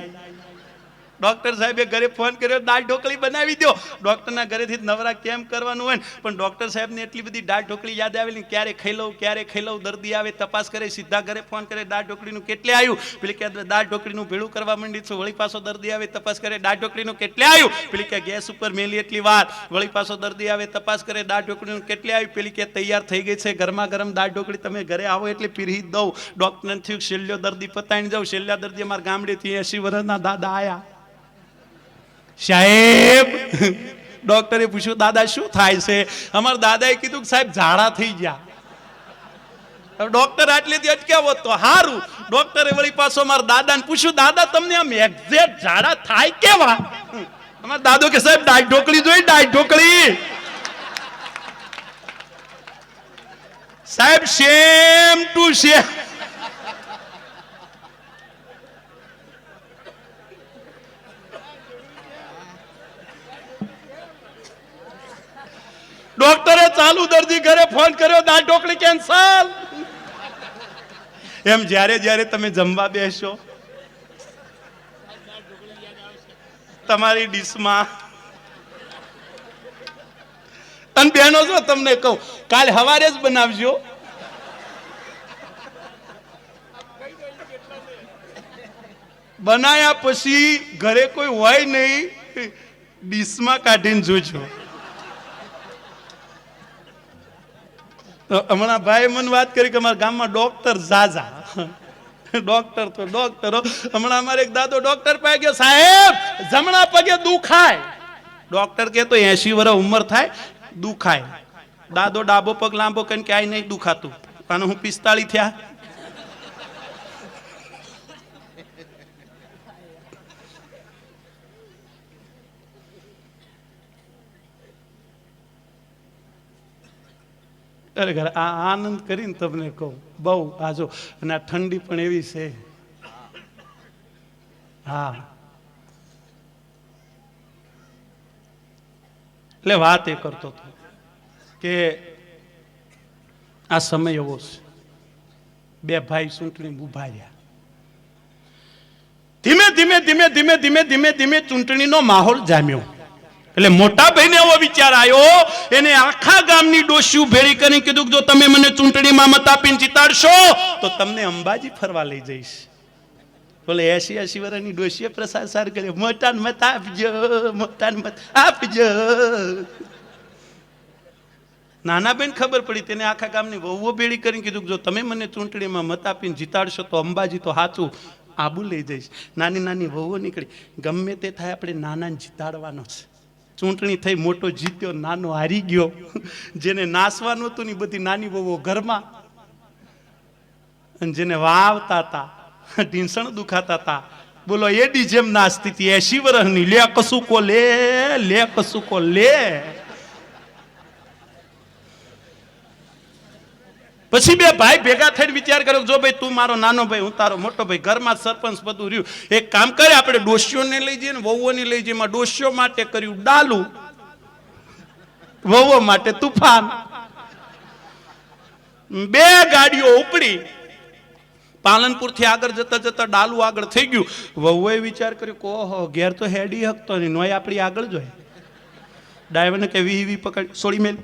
ડોક્ટર સાહેબે ઘરે ફોન કર્યો, દાળ ઢોકળી બનાવી દો. ડોક્ટરના ઘરેથી નવરા કેમ કરવાનું હોય ને, પણ ડોક્ટર સાહેબને એટલી બધી દાળ ઢોકળી યાદ આવેલી, ક્યારે ખાઈ લઉં. દર્દી આવે તપાસ કરે, સીધા ઘરે ફોન કરે, દાળ ઢોકળીનું કેટલે આવ્યું? પેલી કે દાળ ઢોકળીનું ભેળું કરવા માંડી છું. વળી પાછો દર્દી આવે તપાસ કરે, દાળ ઢોકળીનું કેટલે આવ્યું? પેલી કે ગેસ ઉપર મેલી એટલી વાર. વળી પાછો દર્દી આવે તપાસ કરે, દાળ ઢોકળીનું કેટલે આવ્યું? પેલી કે તૈયાર થઈ ગઈ છે, ગરમા ગરમ દાળ ઢોકળી તમે ઘરે આવો એટલે પીરહી દઉં. ડોક્ટરને થયું છેલ્લો દર્દી પતાવીને જાઉં. છેલ્લા દર્દી અમારા ગામડેથી 80 વર્ષના દાદા આયા. સાહેબ, ડોક્ટરે પૂછ્યું દાદા શું થાય છે? અમારા દાદાએ કીધું સાહેબ ઝાડા થઈ ગયા. ડોક્ટર આટલેથી અટક્યાવો તો હારું. ડોક્ટરે વળી પાછો મારા દાદાને પૂછ્યું દાદા તમને આમ એક્ઝેક્ટ ઝાડા થાય કેવા? અમારા દાદો કે સાહેબ દાળ ઢોકળી જોઈ, દાળ ઢોકળી. સાહેબ સેમ ટુ સેમ. ડોક્ટરે ચાલુ દર્દી ઘરે ફોન કર્યો, દાળ ઢોકળી કેન્સલ. એમ જ્યારે જ્યારે તમે જમવા બેસો તમારી ડીશમાં, અને બહેનો જો તમને કહું કાલ સવારે જ બનાવજો. બનાયા પછી ઘરે કોઈ હોય નહીં, ડીશમાં કાઢીને જોજો. હમણાં ભાઈ મને વાત કરી કે અમારા ગામમાં ડોક્ટર ઝાઝા. ડોક્ટર તો ડોક્ટરો. હમણાં અમારે એક દાદો ડોક્ટર પાસે ગયો, સાહેબ જમણા પગે દુખાય. ડોક્ટર કે તો 80 વર્ષ ઉંમર થાય દુખાય. દાદો ડાબો પગ લાંબો કરીને કે આ નહીં દુખાતું. અને હું 45 થયા. ખરેખર આ આનંદ કરીને તમને કહું બહુ આજો. અને આ ઠંડી પણ એવી છે. હા, એટલે વાત એ કરતો હતો કે આ સમય એવો છે. બે ભાઈ ચૂંટણી ઉભા રહ્યા. ધીમે ધીમે ધીમે ધીમે ધીમે ધીમે ધીમે ચૂંટણીનો માહોલ જામ્યો. એટલે મોટા ભાઈને એવો વિચાર આવ્યો, એને આખા ગામની ડોશીઓ ભેળી કરીને કીધું જો તમે મને ચૂંટણીમાં મત આપીને જીતાડશો તો તમને અંબાજી ફરવા લઈ જઈશ. બોલે 80 વર્ષની ડોશીએ પ્રસાર કર્યો, મોટાને મત આપજો, મોટાને મત આપજો. નાના બેન ખબર પડી, તેને આખા ગામની વહુઓ ભેળી કરીને કીધું જો તમે મને ચૂંટણીમાં મત આપીને જીતાડશો તો અંબાજી તો સાચું આબુ લઈ જઈશ. નાની નાની વહુઓ નીકળી. ગમે તે થાય આપણે નાનાને જીતાડવાનો છે. ચૂંટણી થઈ, મોટો જીત્યો, નાનો હારી ગયો. જેને નાસવાનું હતું ને બધી નાની વહુઓ ઘરમાં, અને જેને વાવતા હતા, ઢીંસણ દુખાતા હતા, બોલો એડી જેમ નાસતી હતી 80 વર્ષની. લે કસુકો લે, લે કસુકો લે. પછી બે ભાઈ ભેગા થઈને વિચાર કર્યો જો ભાઈ તું મારો નાનો ભાઈ, હું તારો મોટો ભાઈ, ઘરમાં સરપંચ બધું રહ્યું, એક કામ કરે આપણે ડોશીઓને લઈ જઈએ ને વહુઓને લઈ જઈએ. ડોશીઓ માટે કર્યું ડાલું, વહુઓ માટે તુફાન. બે ગાડીઓ ઉપડી. પાલનપુર થી આગળ જતા જતા ડાલું આગળ થઈ ગયું. વહુએ વિચાર કર્યો કે ઓહો ઘેર તો હેડી હકતો નહીં, નોય આપણી આગળ જોઈએ. ડ્રાઈવરને કે વી પકડ, છોડી મેલ.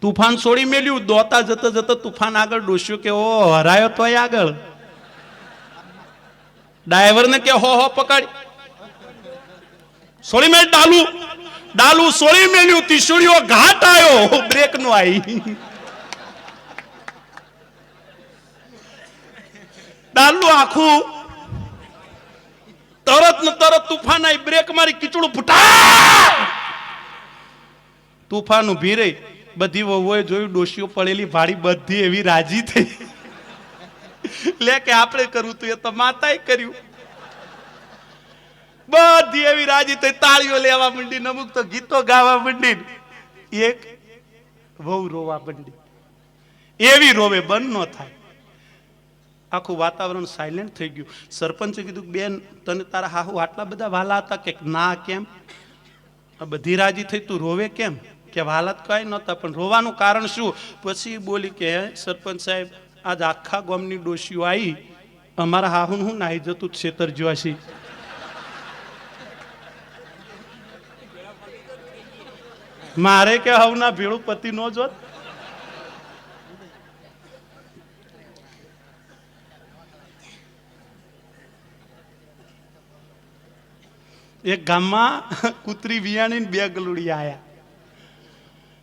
તુફાન છોડી મેલ્યું. દોતા જતા જતા તુફાન આગળ. ડોસ્યો કે ઓ હરાયો તોય આગળ. ડ્રાઈવર ને કે હો પકડ, છોડી મેલ ડાલુ. ડાલુ છોડી મેલ્યું. ત્રિશુળીઓ ઘાટ આવ્યો, બ્રેક નો આવી. ડાલુ આખું તરત ને તરત તુફાન આવી, બ્રેક મારી, કીચડું ફૂટા. તુફાન ઉભી રહી. બધી વહુએ જોયું, ડોશીઓ પડેલી ભાડી બધી એવી રાજી થઈ. લે કે આપણે કરવું તું એ તો માતાએ કર્યું. બધી એવી રાજી થઈ, તાળીઓ લેવા માંડી, અમુક તો ગીતો ગાવા માંડી. એક વહુ રોવા માંડી. એવી રોવે બંધ ન થાય. આખું વાતાવરણ સાયલેન્ટ થઈ ગયું. સરપંચે કીધું બેન તને તારા હાહુ આટલા બધા વાલા હતા? કે ના. કેમ? બધી રાજી થઈ, તું રોવે કેમ? કે વાલાત કઈ નહોતા, પણ રોવાનું કારણ શું? પછી બોલી કે સરપંચ સાહેબ આજ આખા ગામની ડોશીઓ આવી અમારા હાહુન હું નાહી જતું છેતર જોવાશી. મારે કે હવના ભેળું પતિ નો જોત. એક ગામમાં કૂતરી વિયાણી બે ગલુડિયા આયા.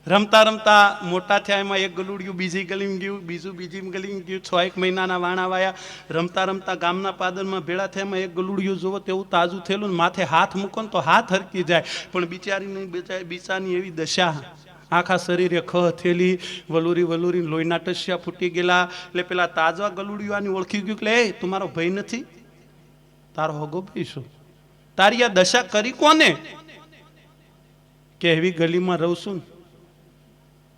રમતા રમતા મોટા થયા. એમાં એક ગલુડિયું બીજી ગલીમાં ગયું, બીજું બીજી ગલીમાં ગયું. 6 મહિનાના વાણા વાયા. રમતા રમતા ગામના પાદરમાં ભેળા થયા. એમાં એક ગલુડિયું જોવો તેવું તાજું થયેલું ને માથે હાથ મૂકો ને તો હાથ હરકી જાય. પણ બિચારની એવી દશા, આખા શરીરે ખહ થયેલી, વલુરી વલુરી લોહીના ટસ્યા ફૂટી ગયેલા. એટલે પેલા તાજા ગલુડિયાની ઓળખી ગયું કે એ તું મારો ભાઈ નથી, તારો હગો ભાઈ શું? તારી આ દશા કરી કોને? કે એવી ગલીમાં રહું છું,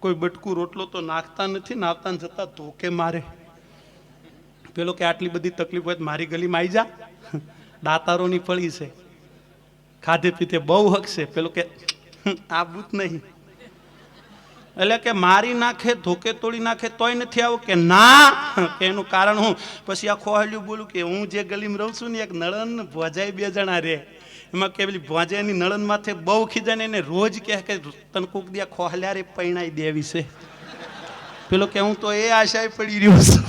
કોઈ બટકું રોટલો તો નાખતા નથી, નાખતા જતા ધોકે મારે. પેલો કે આટલી બધી તકલીફ હોય મારી ગલીમાં આવી જા, દાતારોની ફળી છે, ખાધે પીતે બહુ હક છે. પેલો કે આ બૂત નહીં. એટલે કે મારી નાખે, ધોકે તોડી નાખે તોય નથી આવું કે ના. કે એનું કારણ હું? પછી આ ખોહલ્યું બોલું કે હું જે ગલીમાં રહું છું ને એક નળન ભોજાઈ 2 જણા રે. એમાં કે પેલી ભોજાઈની નળન માથે બહુ ખીજાય એને રોજ કહે કે તને કોક દિયા ખોહલ્યા રે પૈણાઈ દેવી છે. પેલો કે હું તો એ આશાએ પડી રહ્યો છું.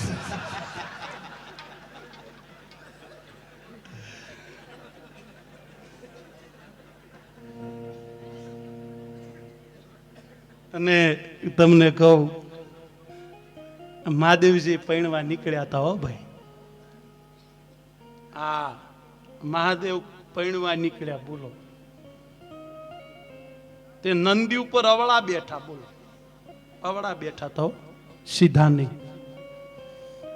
અને તમને કહું, મહાદેવજી પૈણવા નીકળ્યા હતા હો ભાઈ. આ મહાદેવ પૈણવા નીકળ્યા, બોલો. તે નંદી ઉપર અવળા બેઠા, બોલો, અવળા બેઠા તો સીધા નહીં.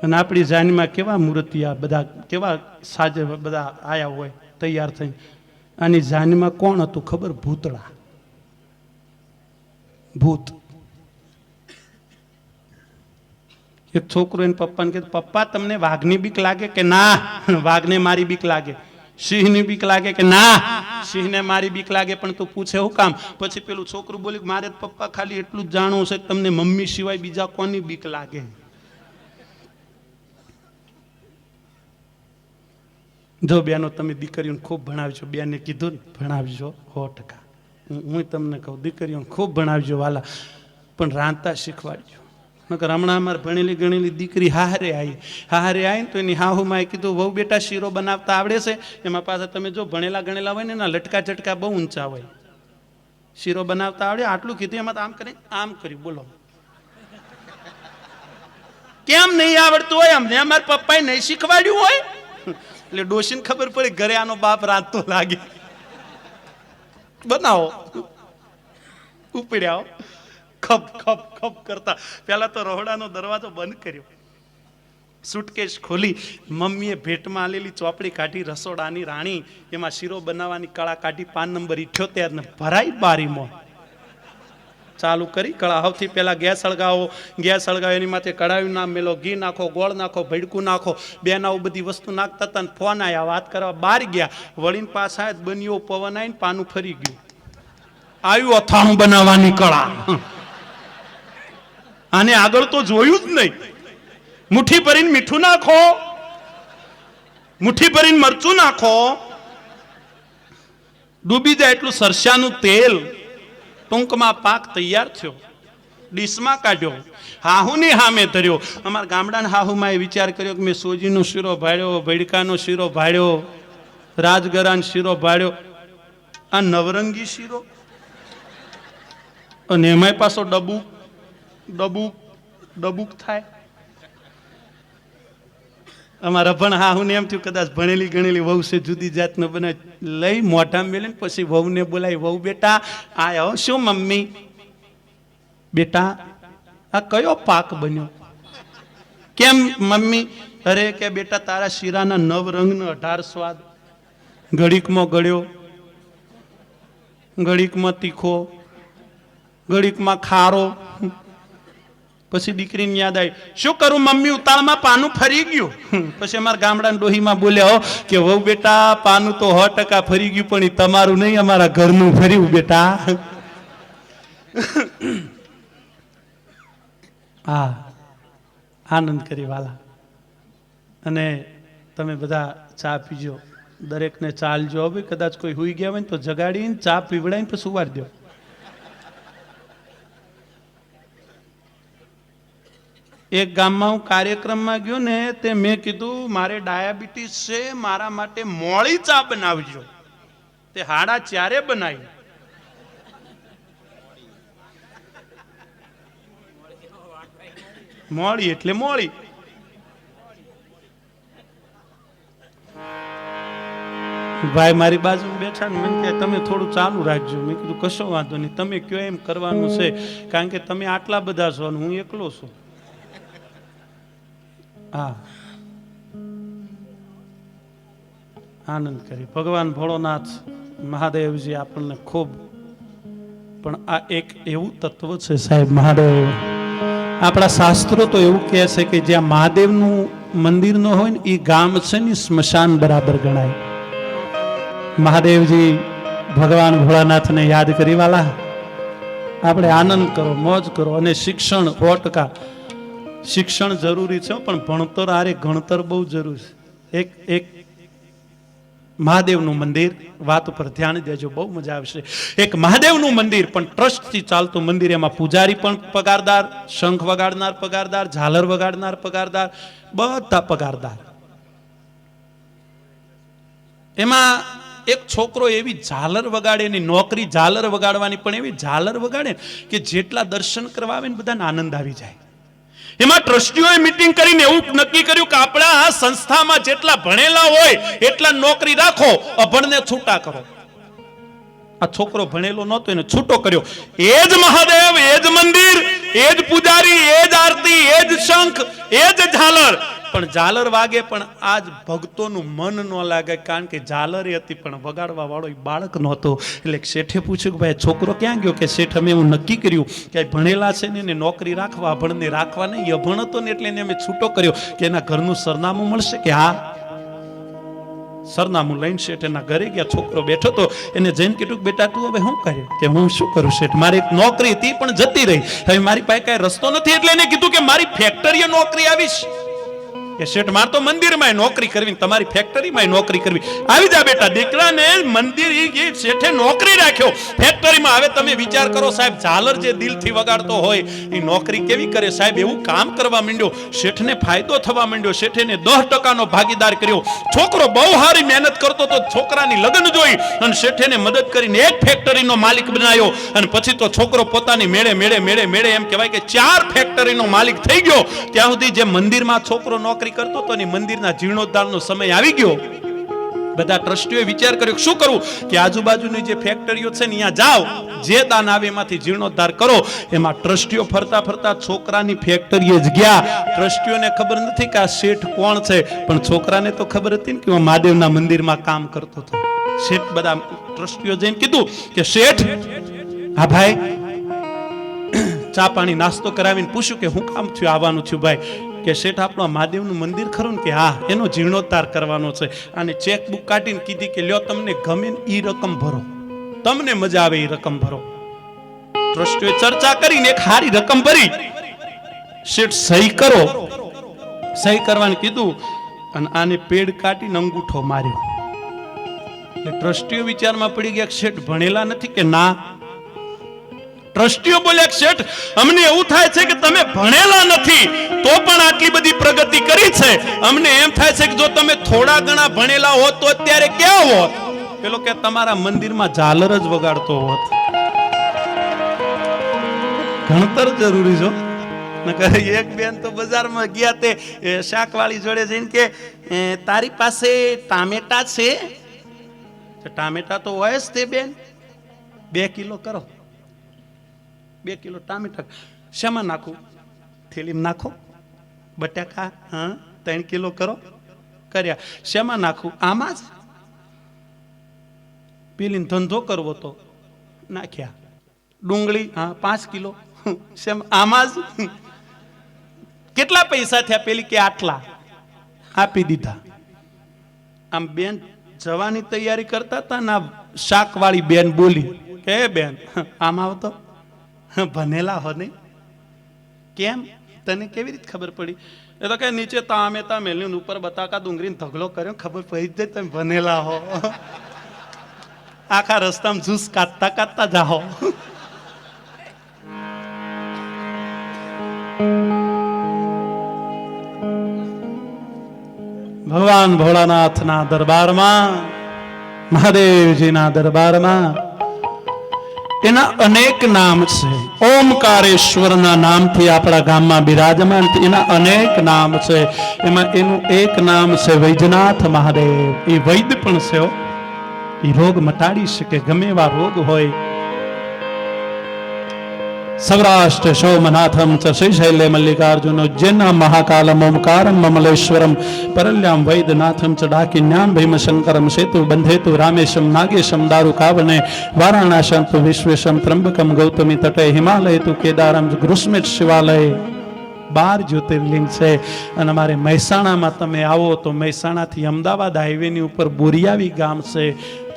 અને આપણી જાનમાં કેવા મૂર્તિયા બધા, કેવા સાજે બધા આયા હોય તૈયાર થઈ. આની જાનમાં કોણ હતું ખબર? ભૂતળા, ભૂત. એક છોકરો એને પપ્પાને કીધું, પપ્પા તમને વાઘની બીક લાગે? કે ના, વાઘને મારી બીક લાગે. સિંહની બીક લાગે? કે ના, સિંહને મારી બીક લાગે. પણ તું પૂછે હું કામ? પછી પેલું છોકરું બોલ્યું, મારે પપ્પા ખાલી એટલું જ જાણવું છે કે તમને મમ્મી સિવાય બીજા કોની બીક લાગે? જો બેનો તમે દીકરીઓને ખૂબ ભણાવજો. બેને કીધું ને ભણાવજો 100%. હું તમને કહું, દીકરીઓને ખૂબ ભણાવજો વાલા, પણ રાંધતા શીખવાડજો. નકર હમણાં અમારે ભણેલી ગણેલી દીકરી હારે આવી ને તો એની હાહુમાએ કીધું, વહુ બેટા શીરો બનાવતા આવડે છે? એમાં પાછા તમે જો ભણેલા ગણેલા હોય ને એના લટકા ઝટકા બહુ ઊંચા હોય. શીરો બનાવતા આવડે? આટલું કીધું. એમાં તો આમ કરી આમ કર્યું. બોલો કેમ નહીં આવડતું હોય? અમને અમારા પપ્પાએ નહીં શીખવાડ્યું હોય. એટલે ડોશીને ખબર પડી ઘરે આનો બાપ રાંધતો લાગે. બનાવો, ઉપડ્યા ખપ ખપ ખપ કરતા. પેલા તો રહોડાનો દરવાજો બંધ કર્યો, સુટકેસ ખોલી, મમ્મીએ ભેટમાં આલેલી ચોપડી કાઢી, રસોડાની રાણી, એમાં શીરો બનાવવાની કળા કાઢી, 5 નંબર 78 ને ભરાઈ બારીમાં ચાલુ કરી. કળા સૌથી પહેલા ગેસ સળગાવો. ગેસ સળગાવો, એની માથે કડાયું નામ મેલો, ઘી નાખો, ગોળ નાખો, ભડકું નાખો. બેન આવું બધી વસ્તુ નાખતા હતા ને ફોન આવ્યા, વાત કરવા બહાર ગયા. વળીને પાછા બન્યો પવન આવીને પાનું ફરી ગયું. આવ્યું અથાણું બનાવવાની કળા. આને આગળ તો જોયું જ નહીં. મુઠ્ઠી ભરીને મીઠું નાખો, મુઠ્ઠી ભરીને મરચું નાખો, ડૂબી જાય એટલું સરસાનું તેલ. ટૂંકમાં પાક તૈયાર થયો, ડીશમાં કાઢ્યો, હાહુની સામે ધર્યો. અમારા ગામડાના હાહુમાં વિચાર કર્યો કે મેં સોજીનો શીરો ભાળ્યો, ભડકાનો શીરો ભાળ્યો, રાજગરાનો શીરો ભાળ્યો, આ નવરંગી શીરો, અને એમાંય પાછો ડબુક ડબુક ડબુક થાય. અમારા ભણ હાહુને એમ થયું કદાચ ભણેલી ગણેલી વહુ છે, જુદી જાતનો બને. લઈ મોઢા મેલે ને પછી વહુને બોલાવી, વહુ બેટા આયો. શું મમ્મી? બેટા આ કયો પાક બન્યો? કેમ મમ્મી? અરે કે બેટા તારા શીરાના 9 રંગનો 18 સ્વાદ. ઘડીકમાં ગળ્યો, ઘડીકમાં તીખો, ઘડીકમાં ખારો. પછી દીકરીને યાદ આવી, શું કરું મમ્મી, ઉતાળમાં પાનું ફરી ગયું. પછી અમારા ગામડાના ડોહીમાં બોલ્યા કે વહુ બેટા પાનું તો 100% ફરી ગયું, પણ એ તમારું નહીં, અમારા ઘરનું ફર્યું બેટા. હા, આનંદ કરી વાલા. અને તમે બધા ચા પીજો, દરેકને ચાલજો. હવે કદાચ કોઈ હુઈ ગયા હોય ને તો જગાડીને ચા પીવડાવીને પછી સુવાડી દો. એક ગામમાં હું કાર્યક્રમમાં ગયો ને તે મેં કીધું મારે ડાયાબિટીસ છે, મારા માટે મોળી ચા બનાવજો. તે 4:30 બનાવી. મોળી એટલે મોળી. ભાઈ મારી બાજુ બેઠા ને મને કહે તમે થોડું ચાલુ રાખજો. મેં કીધું કશો વાંધો નહીં, તમે કયો એમ કરવાનું છે, કારણ કે તમે આટલા બધા છો ને હું એકલો છું. હા, આનંદ કરી. ભગવાન ભોળોનાથ મહાદેવજી આપણને ખૂબ, પણ આ એક એવું તત્વ છે સાહેબ, મહાદેવ. આપણા શાસ્ત્રો તો એવું કહે છે કે જ્યાં મહાદેવનું મંદિર ન હોય ને એ ગામ છે ને સ્મશાન બરાબર ગણાય. મહાદેવજી ભગવાન ભોળાનાથને યાદ કરી વાલા આપણે આનંદ કરો, મોજ કરો. અને શિક્ષણ 100% શિક્ષણ જરૂરી છે, પણ ભણતર આરે ગણતર બહુ જરૂરી છે. એક મહાદેવનું મંદિર, વાત ઉપર ધ્યાન દેજો, બહુ મજા આવશે. એક મહાદેવનું મંદિર પણ ટ્રસ્ટથી ચાલતું મંદિર. એમાં પૂજારી પણ પગારદાર, શંખ વગાડનાર પગારદાર, ઝાલર વગાડનાર પગારદાર, બધા પગારદાર. એમાં એક છોકરો એવી ઝાલર વગાડે, એની નોકરી ઝાલર વગાડવાની, પણ એવી ઝાલર વગાડે કે જેટલા દર્શન કરવા આવે ને બધાને આનંદ આવી જાય. એમાં ટ્રસ્ટીઓએ મીટિંગ કરીને એવું નક્કી કર્યું કે આપણા આ સંસ્થામાં જેટલા ભણેલા હોય એટલા નોકરી રાખો, અભણને છૂટા કરો. આ છોકરો ભણેલો નહોતો, એને છૂટો કર્યો. એ જ મહાદેવ, એ જ મંદિર, એ જ પૂજારી, એ જ આરતી, એ જ શંખ, એ જ ઝાલર. પણ ઝાલર વાગે પણ આજ ભક્તોનું મન ન લાગે, કારણ કે ઝાલર હતી પણ વગાડવા વાળો બાળક નહોતો. એટલે શેઠે પૂછ્યું કે ભાઈ છોકરો ક્યાં ગયો? કે શેઠ અમે એવું નક્કી કર્યું કે ભણેલા છે ને એને નોકરી રાખવા, અભણને રાખવા નહીં. અભણ હતો ને એટલે એને અમે છૂટો કર્યો કે એના ઘરનું સરનામું મળશે. કે હા. સરનામું લઈને શેઠ એના ઘરે ગયા. છોકરો બેઠો તો એને જઈને કીધું બેટા તું હવે શું કરે? કે હું શું કરું શેઠ, મારી એક નોકરી હતી પણ જતી રહી, હવે મારી પાસે કઈ રસ્તો નથી. એટલે એને કીધું કે મારી ફેક્ટરીએ નોકરી આવીશ. કે શેઠ માર તો મંદિરમાં નોકરી કરવી, તમારી ફેક્ટરીમાં નોકરી કરવી. આવી જા બેટા. દીકરાને મંદિર શેઠે નોકરી રાખ્યો, ફેક્ટરીમાં. હવે તમે વિચાર કરો સાહેબ, ઝાલર જે દિલથી વગાડતો હોય એ નોકરી કેવી કરે સાહેબ? એવું કામ કરવા માંડ્યો, શેઠને ફાયદો થવા માંડ્યો. શેઠને 10% ભાગીદાર કર્યો. છોકરો બહુ સારી મહેનત કરતો તો છોકરાની લગ્ન જોઈ અને શેઠને મદદ કરીને એક ફેક્ટરીનો માલિક બનાવ્યો. અને પછી તો છોકરો પોતાની મેળે એમ કહેવાય કે 4 ફેક્ટરીનો માલિક થઈ ગયો. ત્યાં સુધી જે મંદિરમાં છોકરો નોકરી કરતો તો ને મંદિરના જીર્ણોદ્ધારનો સમય આવી ગયો. બધા ટ્રસ્ટીઓએ વિચાર કર્યો શું કરવું? કે આજુબાજુની જે ફેક્ટરીઓ છે ને ત્યાં જાઓ, જે દાન આવે એમાંથી જીર્ણોદ્ધાર કરો. એમાં ટ્રસ્ટીઓ ફરતા ફરતા છોકરાની ફેક્ટરીએ જ ગયા. ટ્રસ્ટીઓને ખબર નથી કે આ શેઠ કોણ છે, પણ છોકરાને તો ખબર હતી ને કે હું મહાદેવના મંદિરમાં કામ કરતો હતો. શેઠ બધા ટ્રસ્ટીઓ જઈને કીધું કે શેઠ, હા ભાઈ. ચા પાણી નાસ્તો કરાવીને પૂછ્યું કે હું કામ થયું, આવવાનું થયું ભાઈ? કે શેઠ આપણું મહાદેવનું મંદિર ખરું ને? કે હા, એનો જીર્ણોદ્ધાર કરવાનો છે. અને ચેકબુક કાઢીને કીધી કે લ્યો તમને ગમે એ રકમ ભરો, તમને મજા આવે એ રકમ ભરો. ટ્રસ્ટીઓએ ચર્ચા કરીને એક સારી રકમ ભરી. શેઠ સહી કરો, સહી કરવાનું કીધું અને આને પેડ કાઢીને અંગૂઠો માર્યો. એટલે ટ્રસ્ટીઓ વિચારમાં પડી ગયા કે શેઠ ભણેલા નથી. કે ના. ટ્રસ્ટીઓ બોલ્યા શેઠ અમને એવું થાય છે કે તમે ભણેલા નથી તો પણ આટલી બધી પ્રગતિ કરી છે. અમને એમ થાય છે કે જો તમે થોડા ઘણા ભણેલા હોત તો અત્યારે ક્યાં હોત? પેલો કે તમારા મંદિરમાં ઝાલર જ વગાડતો હોત. ભણતર જરૂરી છે. એક બેન તો બજારમાં ગયા તે શાકવાળી જોડે જઈને કે તારી પાસે ટામેટા છે? ટામેટા તો હોય જ તે બેન. 2 કિલો કરો. 2 કિલો ટામેટા શેમાં નાખું? થેલીમાં નાખો. બટાકા 3 કિલો કરો. કર્યા. શેમાં નાખું? આમાં જ. પેલીને ધંધો કરવો તો નાખ્યા. ડુંગળી 5 કિલો. શેમાં? આમાં જ. કેટલા પૈસા થયા? પેલી કે આટલા. આપી દીધા. આમ બેન જવાની તૈયારી કરતા હતા ને શાકવાળી બેન બોલી કે બેન આમ આવતો ભણેલા હો નહીં? કેમ? તને કેવી રીતે ખબર પડી? એ તો કે નીચે તામે મેલ્યું ઉપર બતાકા ડુંગરીને ઢગલો કર્યો, ખબર પડી જાય તમે બનેલા હો, આખા રસ્તામાં જ્યુસ કાઢતા કાઢતા જાઓ. ભગવાન ભોળાનાથના દરબારમાં, મહાદેવજીના દરબારમાં એના અનેક નામ છે. ઓમકારેશ્વરના નામથી આપણા ગામમાં બિરાજમાન એના અનેક નામ છે. એમાં એનું એક નામ છે વૈજનાથ મહાદેવ. એ વૈદ્ય પણ છે, એ રોગ મટાડી શકે, ગમે એવા રોગ હોય. સૌરાષ્ટ્ર સોમનાથમ ચ શ્રીશૈલે મલ્લિકાર્જુન ઉજ્જૈન મહાકાલમ ઓમકારમ મમલેશ્વરમ પરલ્યામ વૈદ્યનાથમ ચ ડાકિન્યાન ભીમશંકરમ સેતુ બંધેતુ રામેશમ નાગેશમ દારુકાવને વારાણાસમ તુ વિશ્વેશમ ત્રંબકમ ગૌતમી તટે હિમાલય તુ કેદારમ ગ્રુસ્મિત શિવાલય. 12 જ્યોતિર્લિંગ છે. અને અમારે મહેસાણામાં તમે આવો તો મહેસાણાથી અમદાવાદ હાઈવેની ઉપર બોરિયાવી ગામ છે,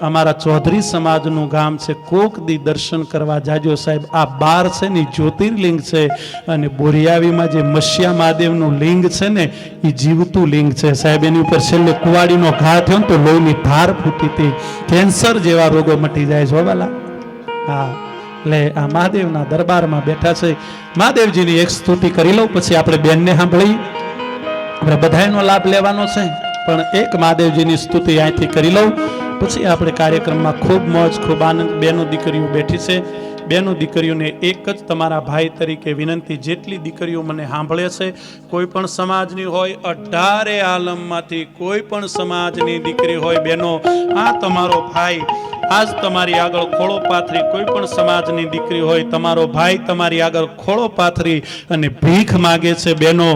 અમારા ચૌધરી સમાજનું ગામ છે. કોક દી દર્શન કરવા જાજો સાહેબ. આ 12 છે ને જ્યોતિર્લિંગ છે. અને બોરિયાવીમાં જે મસ્યા મહાદેવનું લિંગ છે ને, એ જીવતું લિંગ છે સાહેબ. એની ઉપર છેલ્લે કુવાડીનો ઘા થયો ને તો લોહીની ધાર ફૂટી હતી. કેન્સર જેવા રોગો મટી જાય છે વાલા. હા, એટલે આ મહાદેવના દરબારમાં બેઠા છે. મહાદેવજીની એક સ્તુતિ કરી લઉં, પછી આપણે બેનને સાંભળી. આપણે બધાનો લાભ લેવાનો છે, પણ એક મહાદેવજીની સ્તુતિ અહીંથી કરી લઉં, પછી આપણે કાર્યક્રમમાં ખૂબ મોજ ખૂબ આનંદ. બેનો દીકરીઓ બેઠી છે. બેનો દીકરીઓને એક જ તમારા ભાઈ તરીકે વિનંતી, જેટલી દીકરીઓ મને સાંભળે છે, કોઈ પણ સમાજની હોય, 18 આલમમાંથી કોઈ પણ સમાજની દીકરી હોય, બેનો આ તમારો ભાઈ આજ તમારી આગળ ખોળો પાથરી, કોઈ પણ સમાજની દીકરી હોય, તમારો ભાઈ તમારી આગળ ખોળો પાથરી અને ભીખ માગે છે. બેનો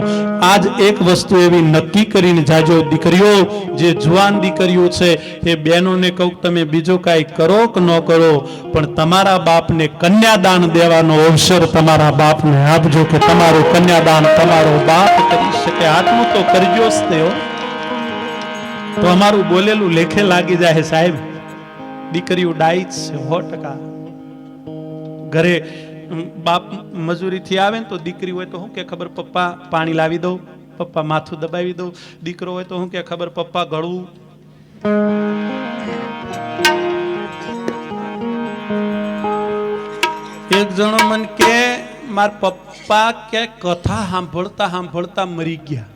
આજ એક વસ્તુ એવી નક્કી કરીને જાજો. દીકરીઓ, જે જુવાન દીકરીઓ છે એ બહેનોને કહું, તમે બીજો કાંઈ કરો કે ન કરો, પણ તમારા બાપને કન્યાદાન દેવાનો અવસર તમારા બાપને આપજો, કે તમારું કન્યાદાન તમારો બાપ કરી શકે. આટલું તો કરજો જ તેઓ, તો અમારું બોલેલું લેખે લાગી જાય સાહેબ. દીકરીઓ ડાઈ છે 100%. ઘરે બાપ મજૂરીથી આવે ને તો દીકરી હોય તો શું કે ખબર, પપ્પા પાણી લાવી દઉં, પપ્પા માથું દબાવી દઉં. દીકરો હોય તો શું કે ખબર, પપ્પા ગળવું. એક જણો મને કે મારા પપ્પા કે કથા સાંભળતા સાંભળતા મરી ગયા.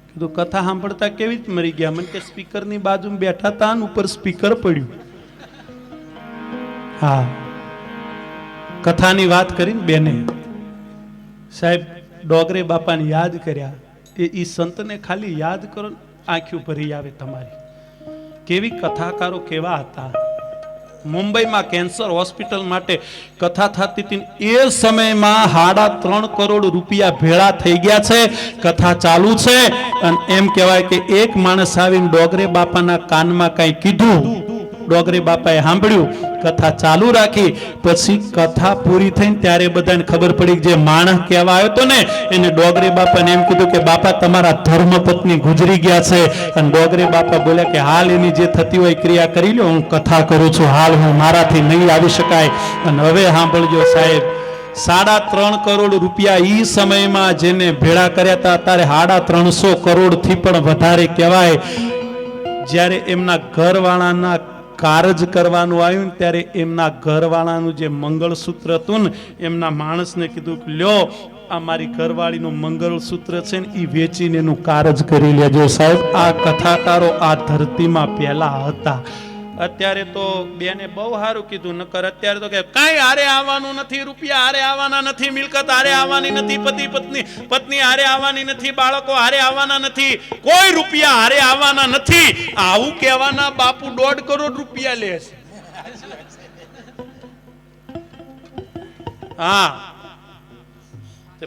કીધું કથા સાંભળતા કેવી રીતે મરી ગયા? મને કે સ્પીકરની બાજુમાં બેઠા હતા ને ઉપર સ્પીકર પડ્યું. હા, કથાની વાત કરીને બેને સાહેબ ડોગરે બાપાને યાદ કર્યા. એ સંતને ખાલી યાદ કરો, આંખ્યું ભરી આવે તમારી. કેવી કથાકારો કેવા હતા. મુંબઈમાં કેન્સર હોસ્પિટલ માટે કથા થતી હતી. એ સમયમાં 3.5 કરોડ રૂપિયા ભેળા થઈ ગયા છે. કથા ચાલુ છે અને એમ કહેવાય કે એક માણસ આવીને ડોગરે બાપાના કાનમાં કઈ કીધું, ડોગરે બાપાએ સાંભળ્યું, કથા ચાલુ રાખી. પછી કથા પૂરી થઈને ત્યારે બધાને ખબર પડી જે માણસ કહેવા આવ્યો હતો ને, એને ડોગરે બાપાને એમ કીધું કે બાપા તમારા ધર્મપત્ની ગુજરી ગયા છે. અને ડોગરે બાપા બોલ્યા કે હાલ એની જે થતી હોય ક્રિયા કરી લો, હું કથા કરું છું, હાલ હું મારાથી નહીં આવી શકાય. અને હવે સાંભળજો સાહેબ, 3.5 કરોડ રૂપિયા ઈ સમયમાં જેને ભેળા કર્યા હતા, અત્યારે 350 કરોડ થી પણ વધારે કહેવાય. જ્યારે એમના ઘરવાળાના કારજ કરવાનું આવ્યું ત્યારે એમના ઘરવાળાનું જે મંગળસૂત્ર હતું ને, એમના માણસને કીધું કે લ્યો આ મારી ઘરવાળીનું મંગળસૂત્ર છે ને, એ વેચીને એનું કારજ કરી લેજો. સાહેબ આ કથાકારો આ ધરતીમાં પહેલા હતા. અત્યારે તો બેને બહુ સારું કીધું, નકર અત્યારે તો કે કાંઈ હારે આવવાનું નથી, રૂપિયા હારે આવવાના નથી, મિલકત હારે આવવાની નથી, પત્ની હારે આવવાની નથી, બાળકો હારે આવવાના નથી, કોઈ રૂપિયા હારે આવવાના નથી. આવું કહેવાના બાપુ 1.5 કરોડ રૂપિયા લે છે. હા,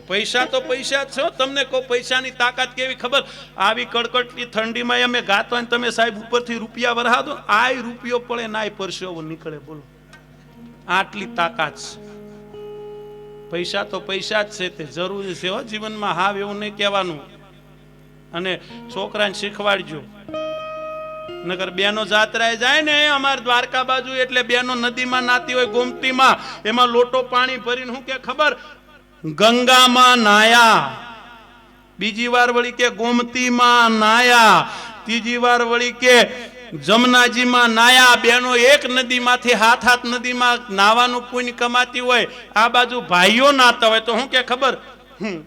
પૈસા તો પૈસા છો. તમને કહો પૈસાની તાકાત કેવી ખબર? આવી કડકડતી ઠંડીમાં અમે ગાતો હોય તમે સાહેબ ઉપરથી રૂપિયા વરહા દો, આય રૂપિયો પડે નાય પરસેવો નીકળે. બોલો, આટલી તાકાત છે. પૈસા તો પૈસા જ છે, તે જરૂરી છે હો જીવનમાં. હાવ એવું નહીં કહેવાનું. અને છોકરાને શીખવાડજો, નગર બેનો જાત્રાએ જાય ને અમાર દ્વારકા બાજુ, એટલે બેનો નદીમાં નાતી હોય, ગોમતીમાં, એમાં લોટો પાણી ભરીને શું કે ખબર, ગંગામાં નાયા, બીજી વાર વળી કે ગોમતીમાં નાયા, ત્રીજી વાર વળી કે જમનાજીમાં નાયા. બેનો એક નદીમાંથી હાથ હાથ નદીમાં નાવાનું પુણ્ય કમાતી હોય, આ બાજુ ભાઈઓ નાતા હોય તો હું કે ખબર,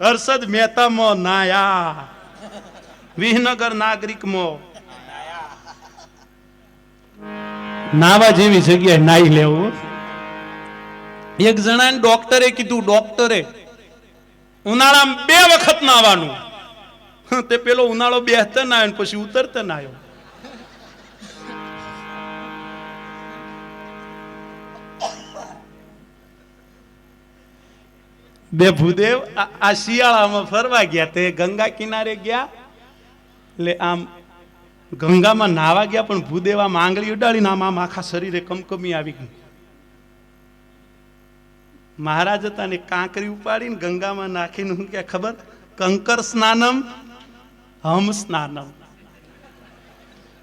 હર્ષદ મહેતામાં નાયા, વિહનગર નાગરિકમાં. નાવા જેવી જગ્યાએ નાઈ લેવું. એક જણાને ડોક્ટરે કીધું, ડોક્ટરે ઉનાળામાં 2 વખત નાવાનું. તે પેલો ઉનાળો બેસતા ના આવ્યો પછી ઉતરતા ના આવ્યો. બે ભૂદેવ આ શિયાળામાં ફરવા ગયા, તે ગંગા કિનારે ગયા, એટલે આમ ગંગામાં નાવા ગયા, પણ ભૂદેવ આમ આંગળી ઉડાડીને આમ આખા શરીરે કમકમી આવી ગઈ. મહારાજ હતા ને કાંકરી ઉપાડીને ગંગામાં નાખીને હું કે ખબર, કંકર સ્નાનમ હમ સ્નાનમ.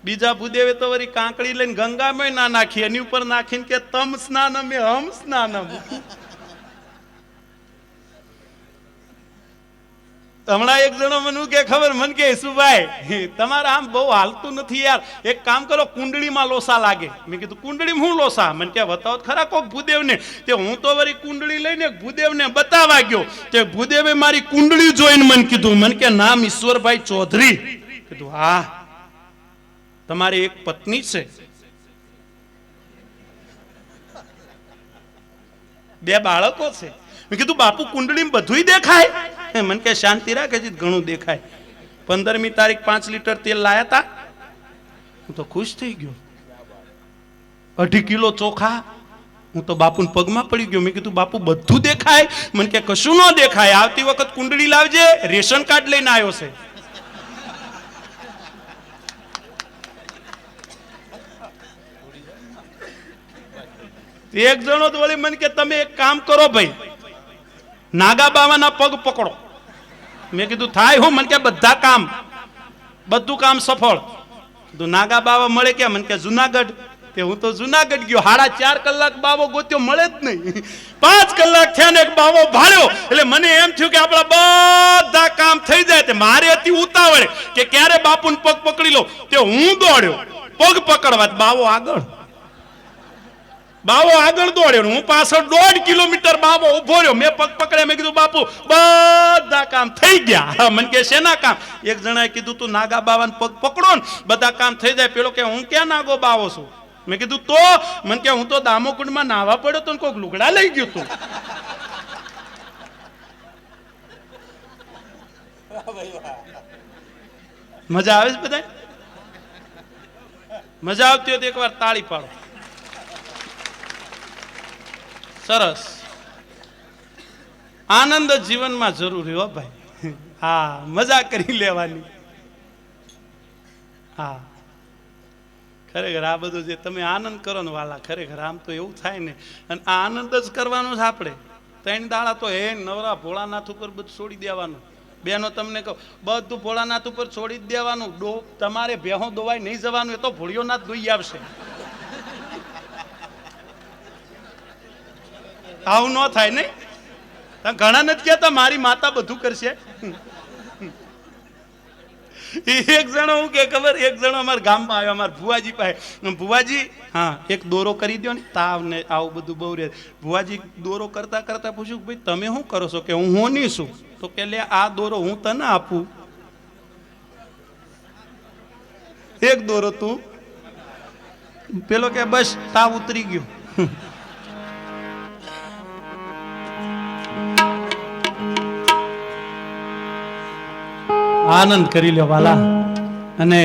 બીજા ભૂદેવે તો વળી કાંકરી લઈને ગંગામાં ના નાખી, એની ઉપર નાખીને કે તમ સ્નાનમ એ હમ સ્નાનમ. હમણાં એક જણો મને કે ખબર, મને કે ઈસુભાઈ તમારે આમ બહુ હાલતું નથી યાર, એક કામ કરો કુંડળીમાં લોસા લાગે. મેં કીધું કુંડળીમાં હું લોસા? મને કે બતાવો ખરા કોક ભૂદેવને. તે હું તો વળી કુંડળી લઈને ભૂદેવને બતાવવા ગયો, તે ભૂદેવે મારી કુંડળી જોઈને મને કીધું, મને કે નામ ઈશ્વરભાઈ ચૌધરી. કીધું હા, તમારી એક પત્ની છે, 2 બાળકો છે. મેં કીધું બાપુ કુંડળીમાં બધુંય દેખાય? મને કે શાંતિ રાખે છે, ઘણું દેખાય. 15મી તારીખ 5 લીટર તેલ લાયા હતા, હું તો ખુશ થઈ ગયો. 2.5 કિલો ચોખા, હું તો બાપુ પગમાં પડી ગયો. મેં કીધું બાપુ બધું દેખાય? મને કે કશું ન દેખાય, આવતી વખત કુંડળી લાવજે, રેશન કાર્ડ લઈને આવ્યો છે. એક જણો તો વળી મને કે તમે એક કામ કરો ભાઈ, નાગા બાવાના પગ પકડો. મેં કીધું થાય હું? મને કે બધું કામ સફળ. કીધું નાગા બાવા મળે કે? મને કે જુનાગઢ. તે હું તો જુનાગઢ ગયો, 4.5 કલાક બાવો ગોત્યો, મળે જ નહીં. 5 કલાક થયા ને એક બાવો ભાળ્યો, એટલે મને એમ થયું કે આપણા બધા કામ થઈ જાય. તે મારે હતી ઉતાવળે કે ક્યારે બાપુને પગ પકડી લો. તે હું દોડ્યો પગ પકડવા, બાવો આગળ દોડ્યો, હું પાછળ 1.5 કિલોમીટર બાવો ઉભો રહ્યો. મેં પગ પકડ્યા, મેં કીધું બાપુ બધા કામ થઈ ગયા. મને કે શેના કામ? એક જણાએ કીધું તું નાગા બાવાને પગ પકડો ને બધા કામ થઈ જાય. પેલો કે હું ક્યાં નાગો બાવો છું? મેં કીધું તો? મને કે હું તો દામોકુંડમાં નાવા પડ્યો તો કોઈક લુગડા લઈ ગયું તું. મજા આવે છે બધા? મજા આવતી હોય તો એકવાર તાળી પાડો. સરસ. આનંદ જીવનમાં જરૂરી હો ભાઈ. હા, મજા કરી લેવાની. હા, ખરેખર આ બધું જે તમે આનંદ કરો ને વાલા, ખરેખર આમ તો એવું થાય ને. અને આ આનંદ જ કરવાનો છે આપણે. 3 દાડા તો હે નવરા ભોળાનાથ ઉપર બધું છોડી દેવાનું. બેનો તમને કહો, બધું ભોળાનાથ ઉપર છોડી જ દેવાનું. તમારે ભેહો દોવાય નહીં જવાનું, એ તો ભોળિયોનાથ દોઈ આવશે. આવું ન થાય નહીં. ઘણા નથી કહેતા મારી માતા બધું કરશે. એક જણો હું કે ખબર, એક જણો અમારા ગામમાં આવ્યો, અમારા ભુવાજી પાસે. ભુવાજી હા એક દોરો કરી દો ને, તાવ ને આવું બધું બહુ રહે. ભુવાજી દોરો કરતા કરતા પૂછ્યું ભાઈ તમે શું કરો છો? કે હું હોની છું. તો કે લે આ દોરો હું તને આપું, એક દોરો તું. પેલો કે બસ તાવ ઉતરી ગયો. આનંદ કરી લ્યો વાલા. અને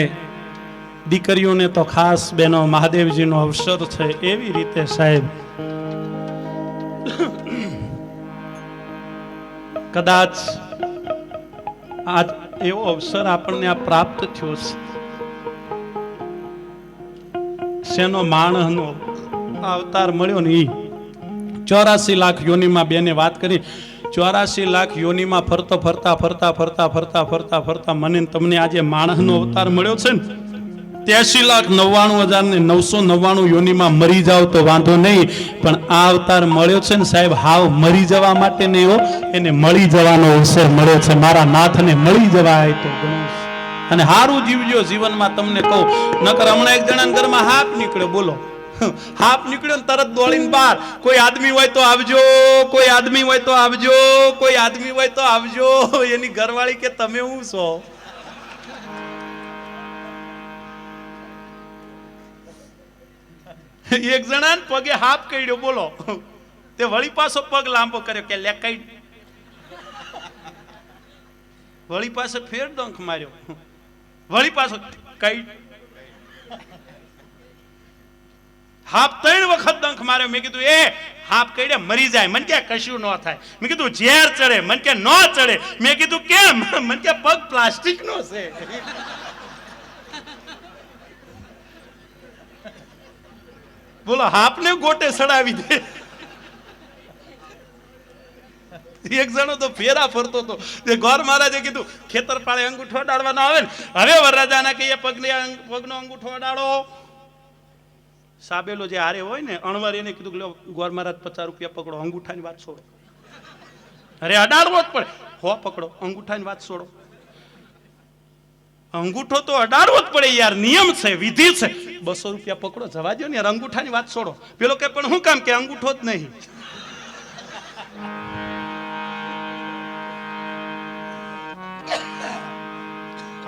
દીકરીઓને તો ખાસ બેનો મહાદેવજીનો અવસર છે. એવી રીતે સાહેબ કદાચ આજ એવો અવસર આપણને આ પ્રાપ્ત થયો છે. શેનો માણસનો અવતાર મળ્યો ને ઈ 84 લાખ યોનીમાં બેને વાત કરી. 84 લાખ યોનીમાં ફરતા મને તમને આજે માણસનો અવતાર મળ્યો છે ને, 83,99,999 યોનિમાં મરી જાવ તો વાંધો નહીં, પણ આ અવતાર મળ્યો છે ને સાહેબ, હાવ મરી જવા માટે નહીં હો, એને મળી જવાનો અવસર મળ્યો છે. મારા નાથને મળી જવાય તો ઘણું છે. અને હારું જીવજો જીવનમાં, તમને કહું. નકર હમણાં એક જણાના ઘરમાં હાપ નીકળ્યો, બોલો હાપ નીકળ્યો ને તરત દોડીને બહાર, કોઈ આદમી હોય તો આવજો, કોઈ આદમી હોય તો આવજો, કોઈ આદમી હોય તો આવજો. એની ઘરવાળી કે તમે હું છો? એક જણા પગે હાફ કર્યો, બોલો. તે વળી પાછો પગ લાંબો કર્યો કે લે કઈ, વળી પાસે ફેર ડંખ માર્યો, વળી પાછો કઈ, હાફ 3 વખત ડંખ માર્યો. મેં કીધું એ હાફ કઈડે મરી જાય. મને કે કશું ન થાય. મેં કીધું ઝેર ચડે. મને કે ન ચડે. મેં કીધું કેમ? મને કે પગ પ્લાસ્ટિક નો છે. બોલો હાપને ગોટે સડાવી દે. એક જણો તો ફેરા ફરતો હતો. ગોર મહારાજે કીધું ખેતર પાળે અંગૂઠો અડાડવાનો આવે ને, હવે વરરાજાના કહીએ પગનો અંગૂઠો અડાડો. સાબેલો જે હારે હોય ને અણવર, એને કીધું કે ગોર મહારાજ 50 રૂપિયા પકડો, અંગૂઠાની વાત છોડો. અરે અડાડવો જ પડે. હો પકડો, અંગૂઠાની વાત છોડો. અંગૂઠો તો અડાડવો જ પડે યાર, નિયમ છે, વિધિ છે. 200 રૂપિયા પકડો, જવા દો ને યાર, અંગૂઠાની વાત છોડો. પેલો કે પણ શું કામ? કે અંગૂઠો જ નહીં.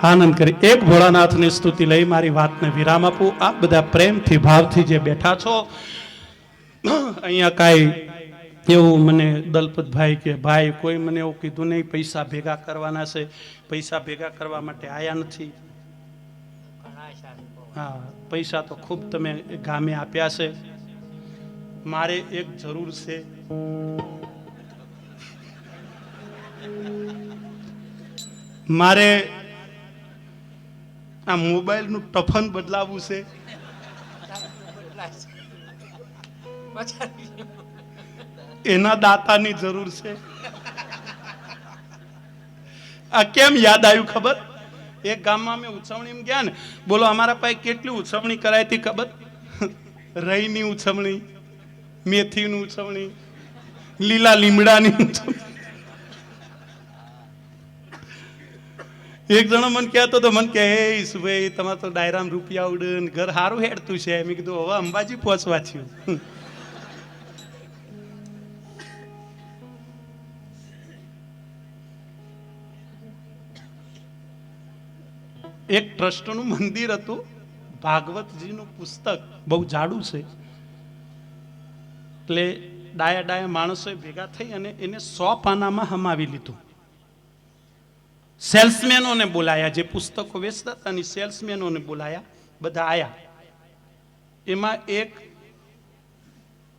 આનંદ કરી એક ભોળાનાથની સ્તુતિ લઈ મારી વાતને વિરામ આપું. આપ બધા પ્રેમથી ભાવથી જે બેઠા છો, અહીંયા કાંઈ એવું મને દલપતભાઈ કે ભાઈ કોઈ મને એવું કીધું નહીં પૈસા ભેગા કરવાના છે, પૈસા ભેગા કરવા માટે આયા નથી. હા, પૈસા તો ખૂબ તમે ગામે આપ્યા છે. મારે એક જરૂર છે. મારે આ મોબાઈલનું ટફન બદલાવવું છે. એના દાતાની જરૂર છે. આ કેમ યાદ આવ્યું ખબર? એક ગામમાં અમે ઉછવણી ગયા ને, બોલો અમારા પાસે કેટલી ઉછવણી કરાઈ હતી ખબર? રઈની ઉછવણી, મેથીની ઉછવણી, લીલા લીમડાની ઉછવણી. એક જણો મને કહેતો તો, મને કે હે ઈશુભાઈ તમારે તો ડાયરામ રૂપિયા ઉડે ને ઘર સારું હેડતું છે. મેં કીધું હવે અંબાજી પહોંચવા થયું. એક ટ્રસ્ટનું મંદિર હતું, ભાગવતજીનું પુસ્તક બહુ જાડું છે. એટલે ડાયા માણસો ભેગા થઈ અને એને 100 પાનામાં હમાવી લીધું. સેલ્સમેનોને બોલાયા, જે પુસ્તકો વેચતા હતા ને સેલ્સમેનોને બોલાયા, બધા આયા. એમાં એક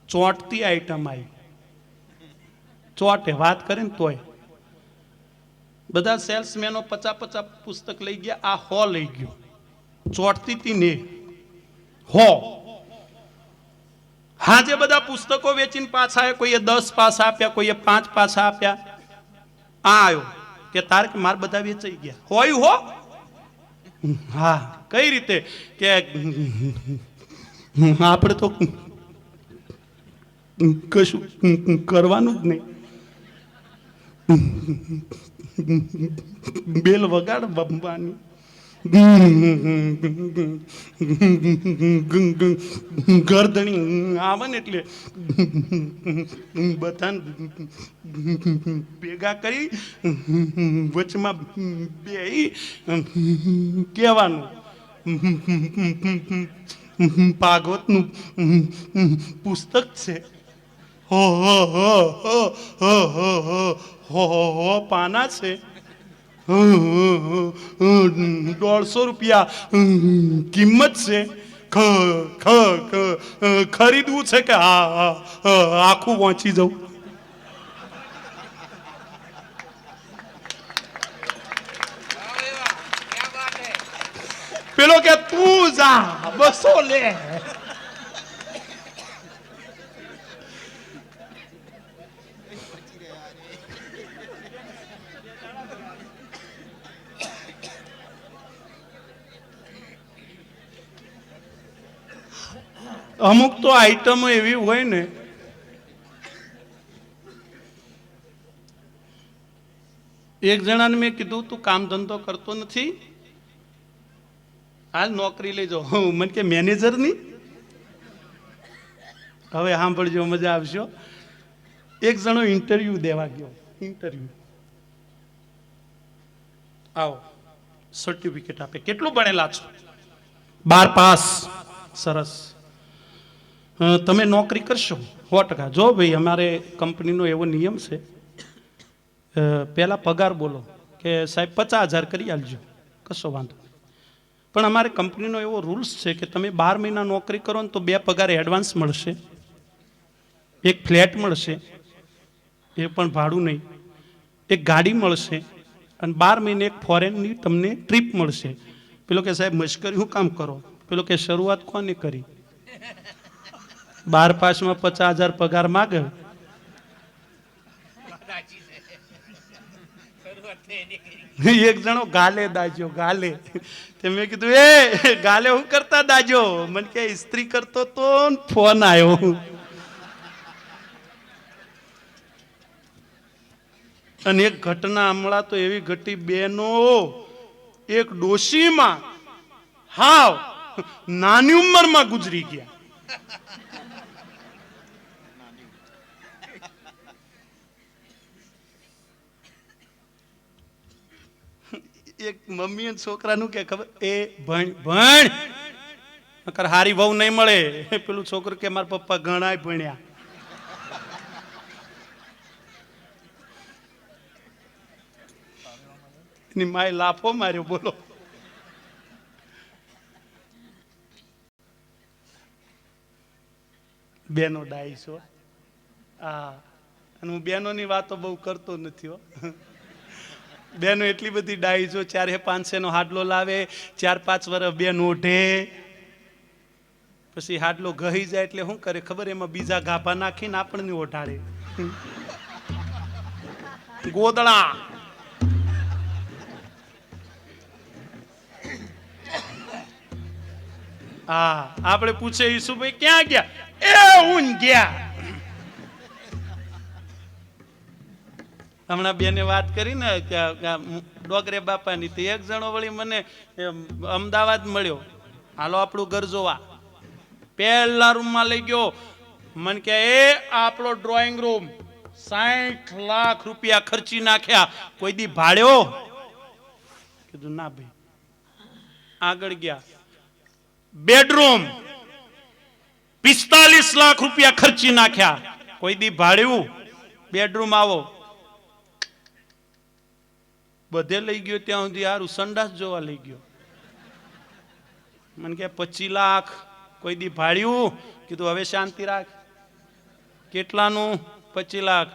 ચોંટતી આઈટમ આવી. ચોટે વાત કરે ને તોય બધા સેલ્સમેનો 50 પુસ્તક લઈ ગયા. આ 100 લઈ ગયો. ચોટતી હતી ને 100. હા, જે બધા પુસ્તકો વેચીને પાછા આવ્યા, કોઈએ 10 પાછા આપ્યા, કોઈએ 5 પાછા આપ્યા. આ આવ્યો કે તાર કે માર બધા વેચાઈ ગયા. હોય હો. હા, કઈ રીતે? કે આપણે તો કશું કરવાનું જ નહીં. બેલ વગાડ બમ્બાની, ગરદણી આવે ને એટલે બધા ભેગા કરી વચમાં બે કહેવાનું ભાગવતનું પુસ્તક છે. હો હો હો હો હો હો હો હો પાના છે. 150 રૂપિયા કિંમત છે. ખરીદવું છે કે આખું વાંચી જવું? પેલો કે તું જા 200 લે. અમુક તો આઈટમો એવી હોય ને, એક જણાને મેં કીધું તું કામ ધંધો કરતો નથી, હાલ નોકરી લઈ જાઓ. મને કે મેનેજરની? હવે સાંભળજો, મજા આવશે. એક જણો ઇન્ટરવ્યુ દેવા ગયો. ઇન્ટરવ્યુ આવો, સર્ટિફિકેટ આપે. કેટલું ભણેલા છો? 12 પાસ. સરસ. તમે નોકરી કરશો? 100%. જો ભાઈ, અમારે કંપનીનો એવો નિયમ છે, પહેલા પગાર બોલો કે સાહેબ 50,000 કરી આલજો, કશો વાંધો નહીં. પણ અમારે કંપનીનો એવો રૂલ્સ છે કે તમે 12 મહિના નોકરી કરો ને તો 2 પગાર એડવાન્સ મળશે, એક ફ્લેટ મળશે, એ પણ ભાડું નહીં, એક ગાડી મળશે, અને 12 મહિને એક ફોરેનની તમને ટ્રીપ મળશે. પેલો કે સાહેબ મશ્કરી શું કામ કરો? પેલો કે શરૂઆત કોને કરી? 12 પાસમાં 50,000 પગાર માગે. એક જણો ગાલે દાજ્યો, ગાલે. તે મેં કીધું એ ગાલે હું કરતા દાજો? મને કે ઇસ્ત્રી કરતો તો ફોન આવ્યો. અને એક ઘટના હમણાં તો એવી ઘટી બેનો, એક ડોશીમાં હાવ નાની ઉંમરમાં ગુજરી ગયા. એક મમ્મી અને છોકરાનું કે ખબર, એ ભણ ભણ નકર હારી વહુ નહીં મળે. પેલું છોકરું કે મારા પપ્પા ઘણાય ભણ્યા. એની માએ લાફો માર્યો. બોલો, બેનો ડાઈ છો. હા, અને હું બેનોની વાતો બહુ કરતો નથી હો. બેનો એટલી બધી ડાઈ છો, 4-5 નો હાડલો લાવે, 4-5 વર્ષ બેન ઓઢે, પછી હાડલો ગહી જાય એટલે શું કરે ખબર? એમાં બીજા ગાભા નાખીને આપણને ઓઢાડે. ગોદડા. હા, આપણે પૂછે ઈસુભાઈ ક્યાં ગયા? એ હું ગયા. હમણાં બેને વાત કરી ને ડોગરે બાપાની, તે એક જણો વળી મને અમદાવાદ મળ્યો, હાલો આપણું ઘર જોવા. પહેલા રૂમમાં લઈ ગયો. મને કે એ આપણો ડ્રોઈંગ રૂમ 60 લાખ રૂપિયા ખર્ચી નાખ્યા, કોઈ દી ભાડ્યો? કીધું ના ભાઈ. આગળ ગયા, બેડરૂમ 45 લાખ રૂપિયા ખર્ચી નાખ્યા, કોઈ દી ભાડ્યું? બેડરૂમ આવો. બધે લઈ ગયો, ત્યાં સુધી હારું સંડાસ જોવા લઈ ગયો. મને કે 25 લાખ, કોઈ દી ભાડ્યું? કીધું હવે શાંતિ રાખ. કેટલાનું? 25 લાખ.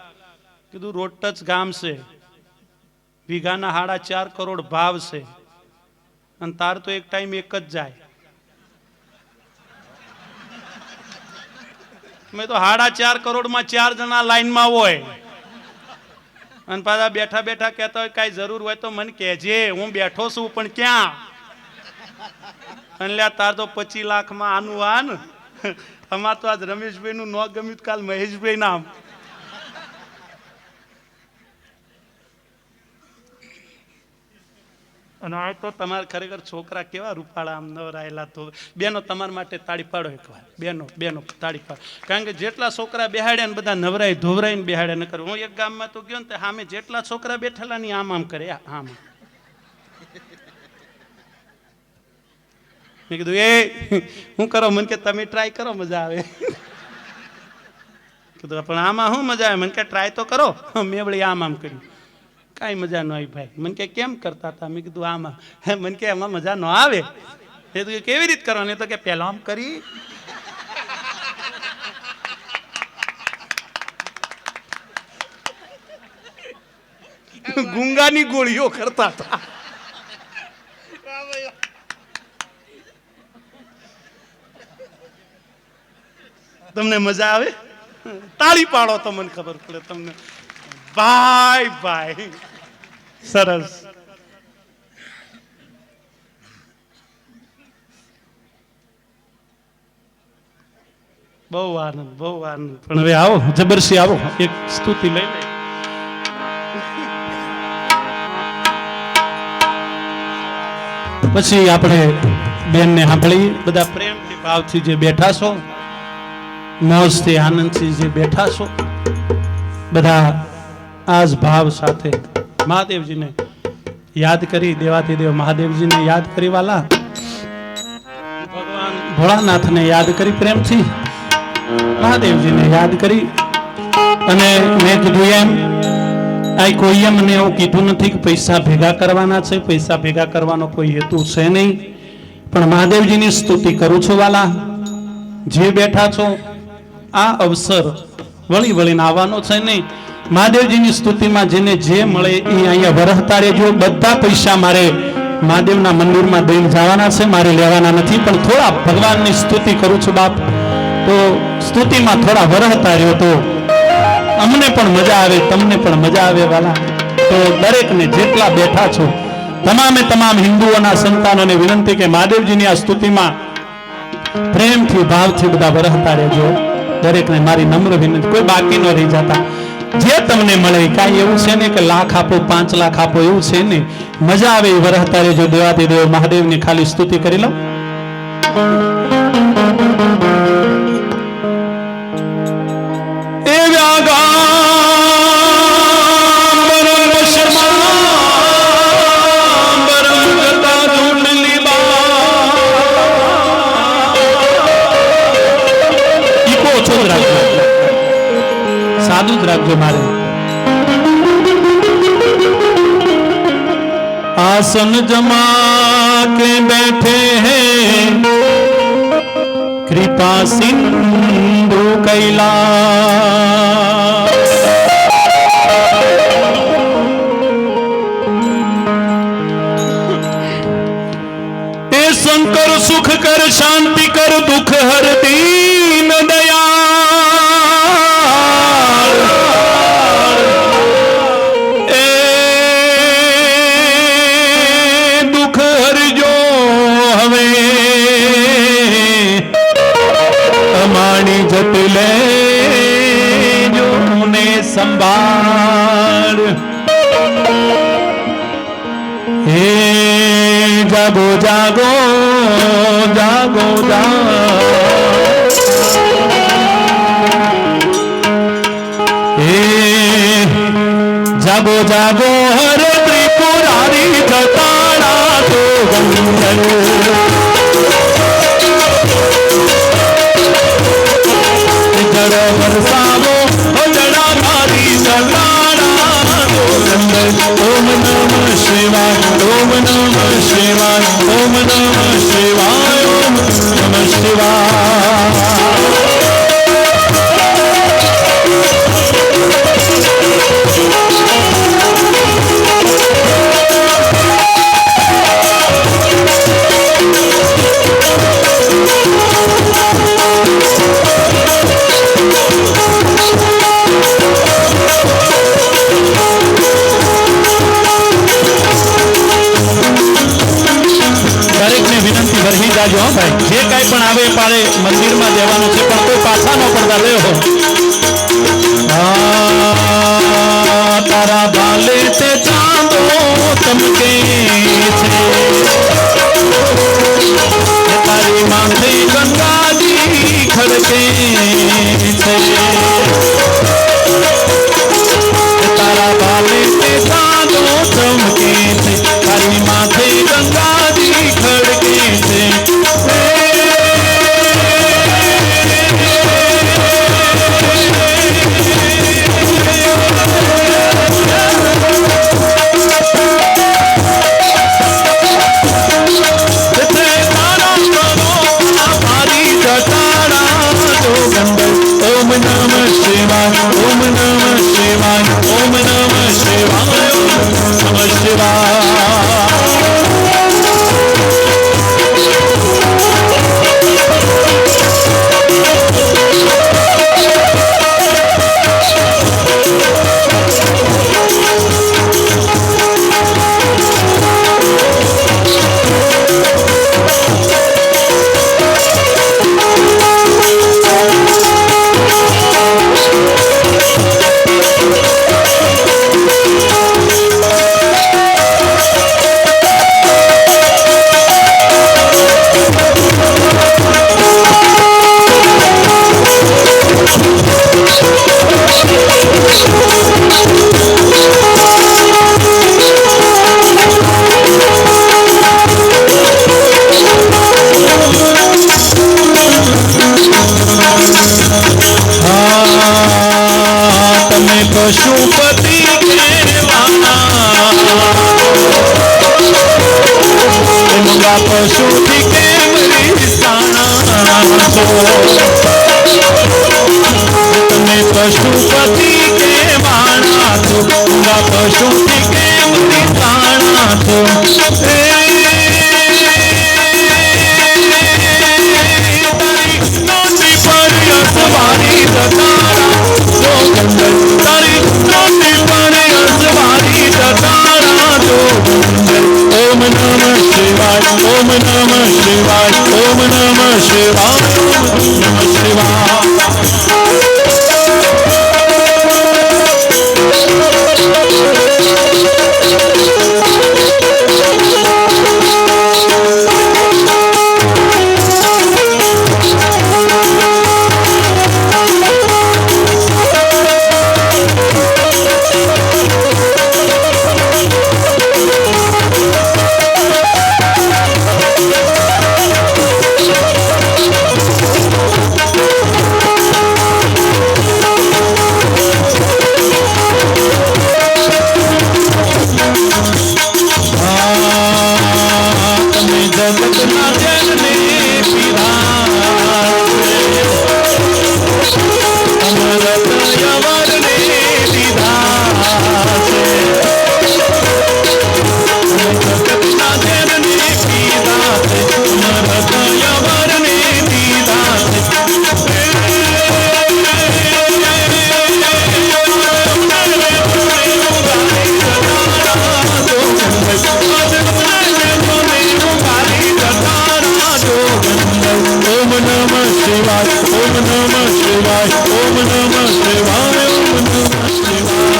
કીધું રોડ ટચ ગામ છે, વીઘાના 4.5 કરોડ ભાવ છે, અને તાર તો એક ટાઈમ એક જ જાય. મેં તો 4.5 કરોડમાં 4 જણા લાઈનમાં હોય, અને પાછા બેઠા બેઠા કહેતા હોય કાંઈ જરૂર હોય તો મને કહેજે, હું બેઠો છું પણ ક્યાં? અને તાર તો 25 લાખમાં આનું આન. અમાર તો આજ રમેશભાઈ નું ન ગમ્યું, કાલ મહેશભાઈ નામ. અને આ તો તમારે ખરેખર છોકરા કેવા રૂપાળા, આમ નવરાયેલા. તો બેનો તમારા માટે તાળી પાડો એકવાર. બેનો બેનો તાળી પાડો. કારણ કે જેટલા છોકરા બેહાડ્યા ને બધા નવરાઈ ધોવરાઈને બેહાડ્યા ન કરે. હું એક ગામમાં તો ગયો ને તે સામે જેટલા છોકરા બેઠેલા ની આમ આમ કરે, આમ. મેં કીધું એ શું કરો? મને કે તમે ટ્રાય કરો, મજા આવે. કીધું પણ આમાં શું મજા આવે? મને કે ટ્રાય તો કરો. મેં વળી આમ આમ કર્યું, કાંઈ મજા ન આવી ભાઈ. મને કે કેમ કરતા હતા? મેં કીધું આમાં. મને કે એમાં મજા ન આવે. એ તો કેવી રીતે કરવાની? તો કે પહેલા આમ કરી, ગુંગાની ગોળીઓ કરતા હતા. તમને મજા આવે? તાળી પાડો તો મને ખબર પડે તમને. ભાઈ ભાઈ સરસ. બહુ આનંદ, બહુ આનંદ. પણ હવે આવો જબરસી આવો એક સ્તુતિ લઈ લે. પછી આપણે બેનને સાંભળી. બધા પ્રેમથી ભાવથી જે બેઠા છો, મોજથી આનંદથી જે બેઠા છો, બધા આજ ભાવ સાથે મહાદેવજીને યાદ કરી, દેવાધિદેવ મહાદેવજીને યાદ કરી, વાલા ભગવાન ભોળાનાથને યાદ કરી, પ્રેમથી મહાદેવજીને યાદ કરી. અને મેં કીધું એમ, આ કોઈએ મને એવું કીધું નથી કે પૈસા ભેગા કરવાના છે, પૈસા ભેગા કરવાનો કોઈ હેતુ છે નહીં, પણ મહાદેવજીની સ્તુતિ કરું છું. વાલા જે બેઠા છો, આ અવસર વળી વળીને આવવાનો છે નહીં. મહાદેવજીની સ્તુતિમાં જેને જે મળે એ અહીંયા વરહતા રહેજો. બધા પૈસા મારે મહાદેવના મંદિરમાં દઈને જવાના છે, મારે લેવાના નથી, પણ થોડા ભગવાનની સ્તુતિ કરું છું બાપ, તો સ્તુતિમાં થોડા વરહતા રહ્યો તો અમને પણ મજા આવે, તમને પણ મજા આવે. વાલા તો દરેકને જેટલા બેઠા છો, તમામે તમામ હિન્દુઓના સંતાનોને વિનંતી કે મહાદેવજીની આ સ્તુતિમાં પ્રેમથી ભાવથી બધા વરહતા રહેજો. દરેકને મારી નમ્ર વિનંતી, કોઈ બાકી ન રહી જતા. જે તમને મળે, કાંઈ એવું છે ને કે લાખ આપો 5 લાખ આપો એવું છે ને, મજા આવે એ વરહતા રહેજો. દેવાધિદેવ મહાદેવની ખાલી સ્તુતિ કરી લો. સાદું જ રાખજો. મારે आसन जमा के बैठे हैं कृपा सिंधु कैलाश। ए शंकर सुख कर शांति कर दुख हर दीन दयाल। ए दुख हर जो हमें हमारी जटले जो ने संभाल। हे जागो जागो जागो जागो, हे जागो जागो हरे त्रिपुरारी जटाड़ा तो गंगल। जड़ बरसावो जड़ा मारी जटाड़ा तो गंगल। ओम नमः शिवाय ओम नमः शिवाय ओम नमः शिवाय ओम नमः शिवाय। ભરહી જાજો હો ભાઈ, જે કાંઈ પણ આવે પાડે મંદિરમાં દેવાનું છે, પણ કોઈ પાછા ન પડતા લેવો। તારા બાલે તે ચાંદો ચમકે છે, તારી માથે ગંગાજી ખડકે છે। તારા બાલે તે ચાંદો ચમકે છે, તારી માથે ગંગાજી ખડકે છે। ओम नमः शिवाय ओम नमः शिवाय ओम नमः शिवाय ओम नमः शिवाय। તમે પશુપતિ કહેવાના મૂંગા પશુથી કેમ રીસાણા છો તમે પશુપતિ કહેવાના છો મૂંગા પશુથી કેમ રીસાણા છો Om Namah Shivaya, Om Namah Shivaya, Om Namah Shivaya, Om Namah Shivaya.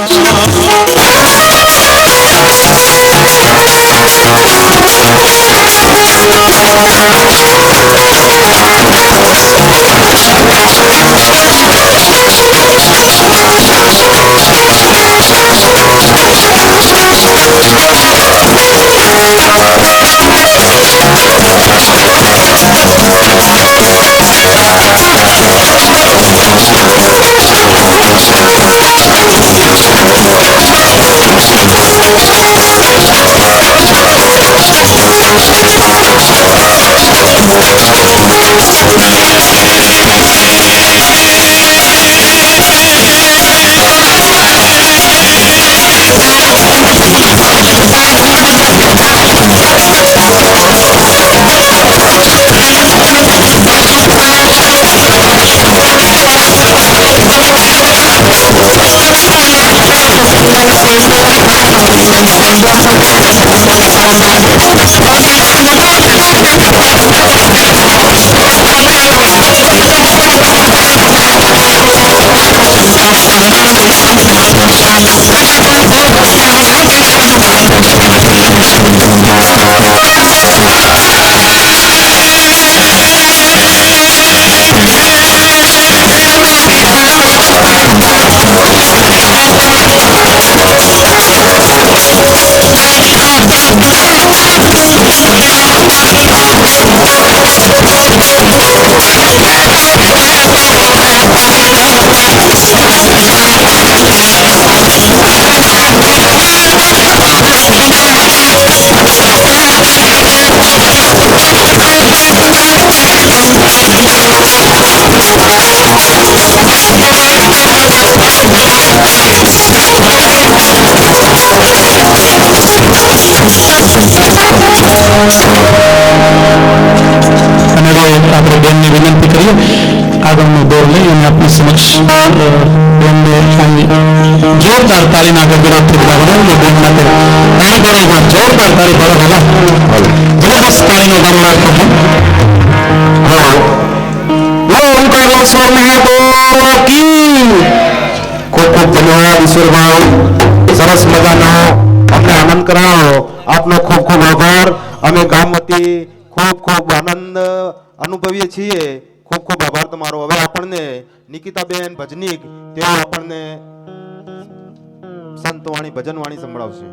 આપણે બેનને વિનંતી કરીએ આગળનો દોર લઈ અને આપની સમક્ષ બેનને જોરદાર તાળીના ગગડાટથી વધાવડાવીએ બેન માટે તાળી પાડો પણ જોરદાર તાળી પાડો ભલા જબરદસ્ત તાળીનો ગગડાટ કરજો ઓમકારેશ્વર મહાદેવ કી ખૂબ ખૂબ ધન્યવાદ ઈશ્વરભાઈ સરસ મજાનો અમને આનંદ કરાવો આપનો ખૂબ ખૂબ આભાર અમે ગામ વતી ખૂબ ખૂબ આનંદ અનુભવીએ છીએ ખૂબ ખૂબ આભાર તમારો. હવે આપણને નિકિતાબેન ભજનીક તેઓ આપણને સંતવાણી ભજનવાણી સંભળાવશે.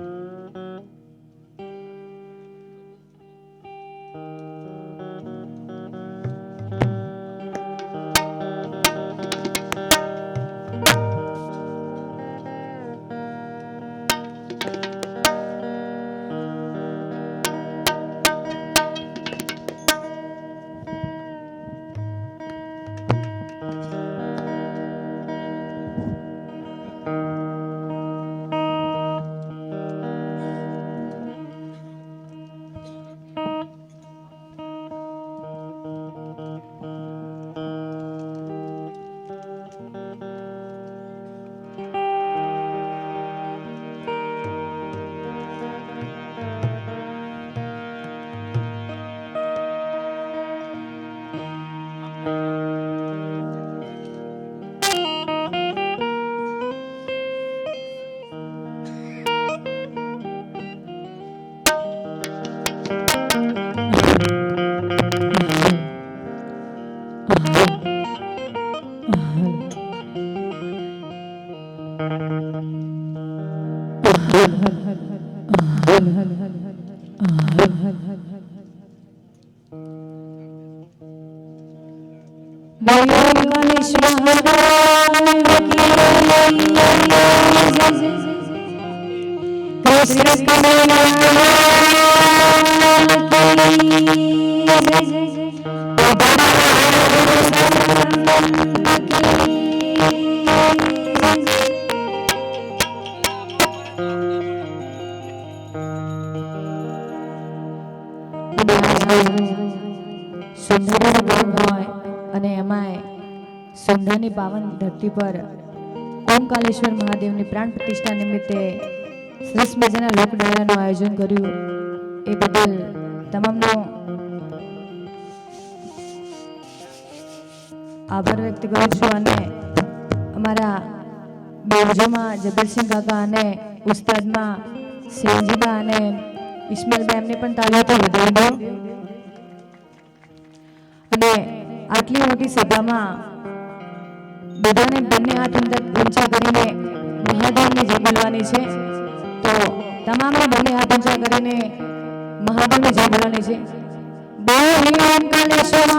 સોમનાથની પાવન ધરતી પર ઓમકાલેશ્વર મહાદેવની પ્રાણ પ્રતિષ્ઠા નિમિત્તે સરસ મજાના લોકડાળાનું આયોજન કર્યું. એ બદલ તમામનો આભાર વ્યક્ત કરું છું અને અમારા બેવજોમાં જબરસિંહ કાકા અને ઉસ્તાદમાં સેવજીબા અને ઇસ્માઇલભાઈ એમને પણ તાળીઓથી વધાવી દો. અને આટલી મોટી સભામાં બધાને બંને હાથ ઊંચા કરીને મહાદેવની જય બોલવાની છે. તો તમામે બંને હાથ ઊંચા કરીને મહાદેવની જય બોલવાની છે. બોલે ઓમકાલેશ્વર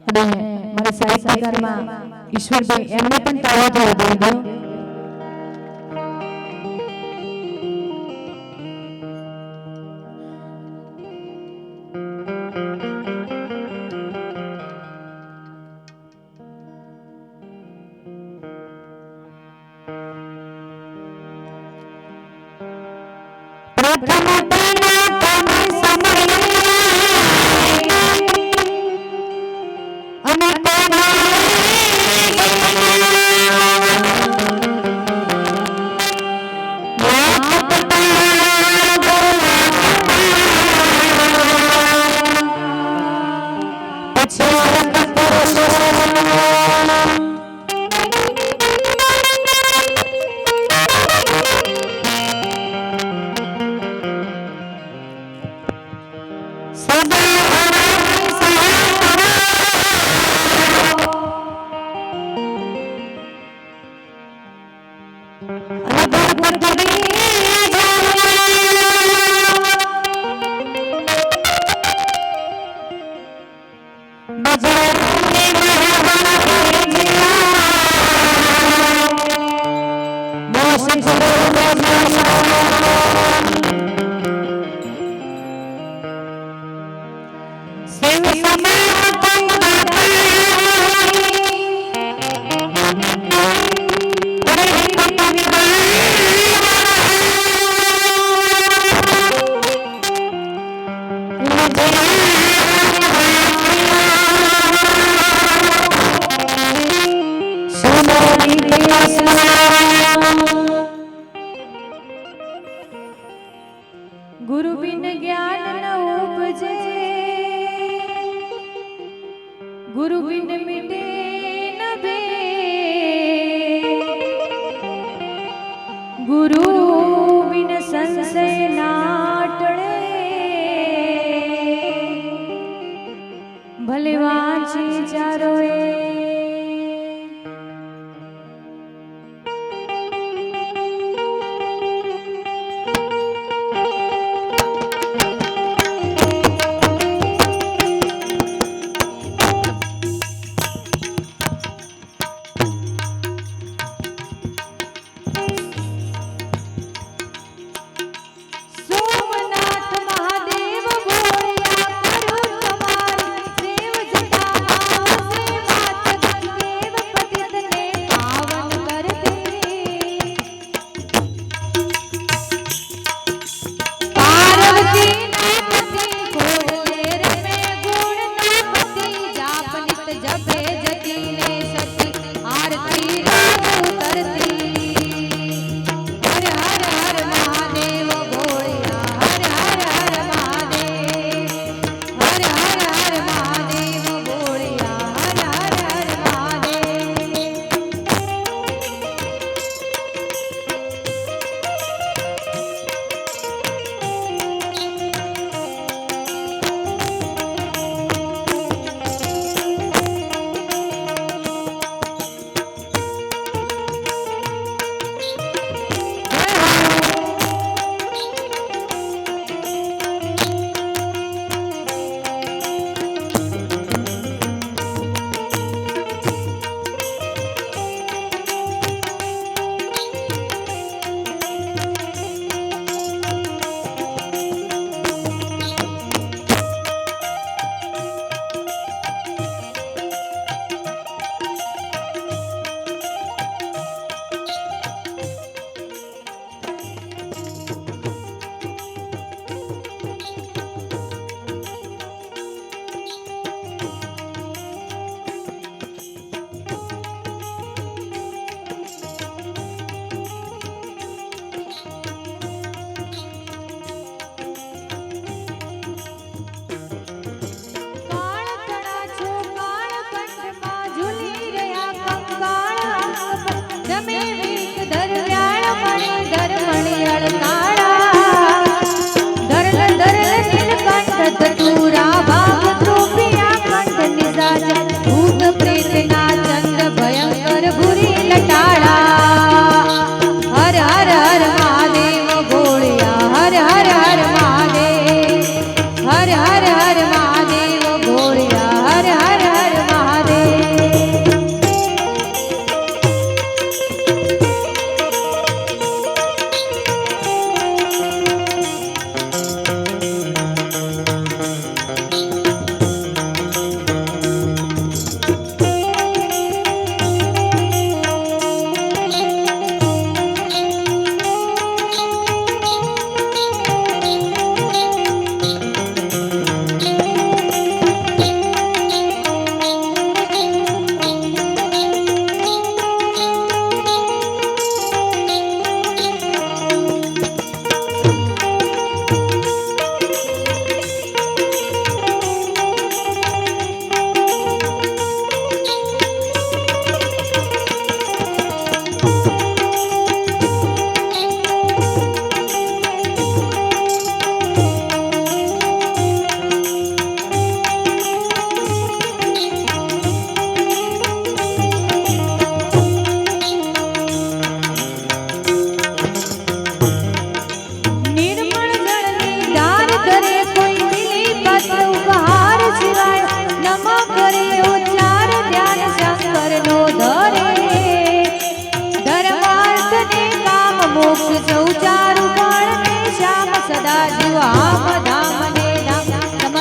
અને મારા સાહિત્યકારમાં ઈશ્વરભાઈ એમને પણ તાળીઓથી વધાવી દો. गुरु बिन ज्ञान न उपजे, गुरु बिन मिटे न भेद।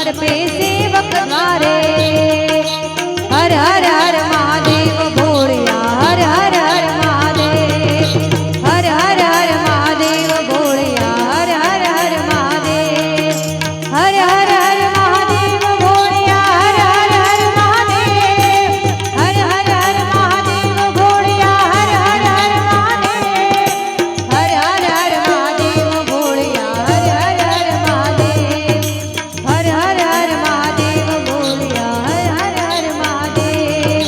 मंडप पे सेवक द्वारे हर हर हर महादेव भोलिया हर हर हर महादेव हर हर हर महादेव भोलिया हर हर हर महादेव हर हर हर महादेव भोलिया हर हर हर महादेव हर हर हर महादेव भोलिया हर हर हर महादेव हर हर हर महादेव भोलिया हर हर हर महादेव हर हर हर महादेव भोलिया हर हर हर महादेव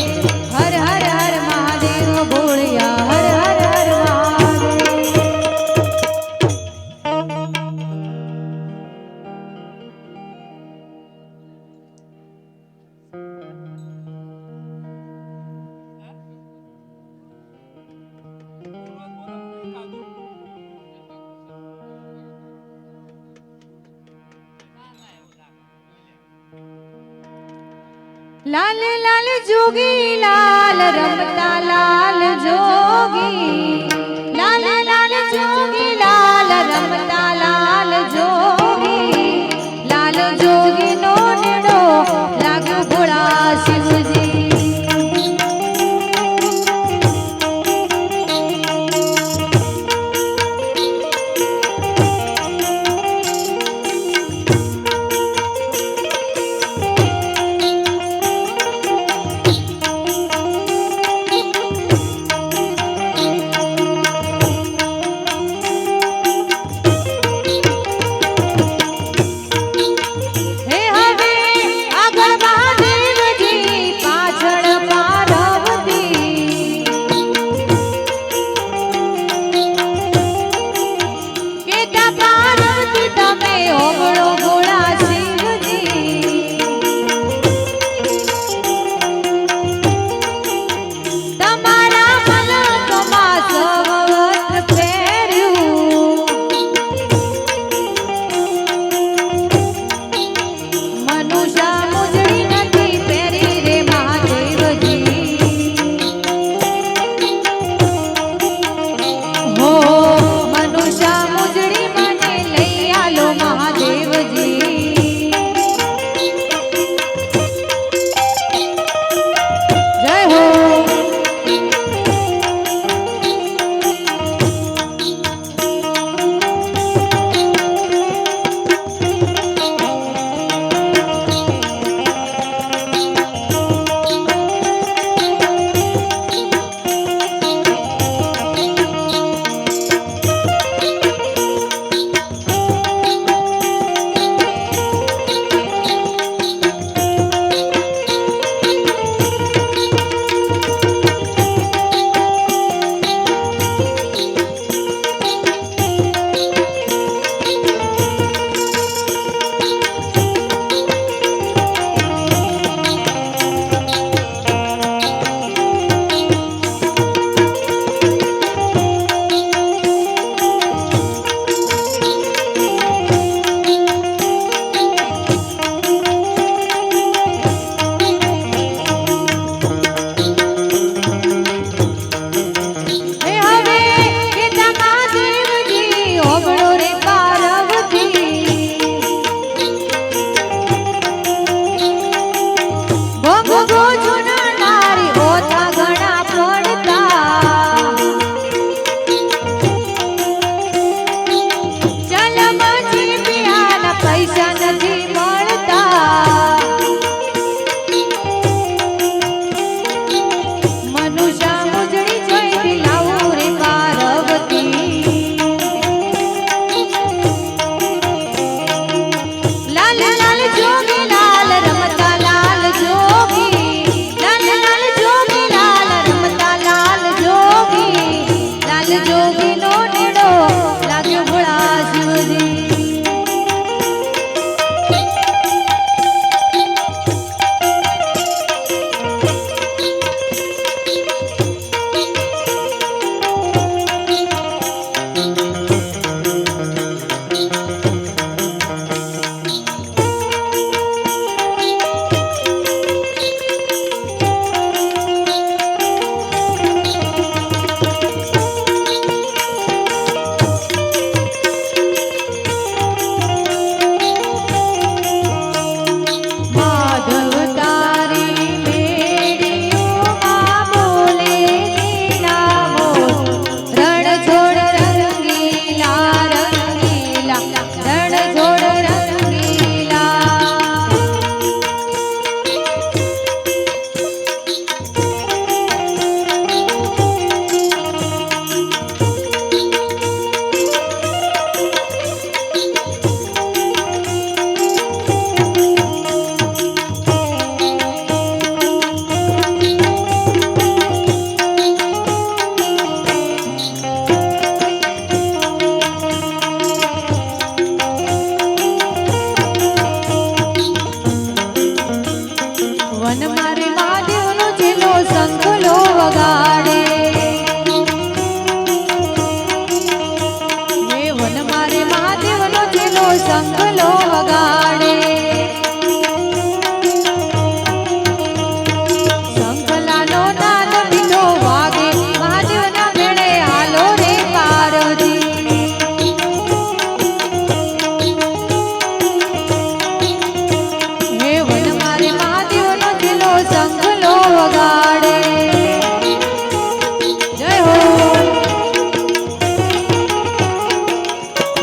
हर हर हर महादेव भोलिया हर हर हर महादेव। लाल लाल जोगी लाल रमता लाल जोगी लाल लाल जोगी लाल रमता लाल जोगी लाल जोगी नो नेड़ो लाग्यो भोळा शिवजी હે હવે આગળ મહાદેવજી પાછળ પાર્વતી કેતા પાર્વતી તમે ઓગળો ભોળા શિવજી તમારા મલકમાં સવસ્ત્ર પહેર્યું મનુષ્ય મુજડી નથી પહેરી રે મહાદેવજી હો મનુષ્ય મુજડી મને લઈ આલો મહાદેવજી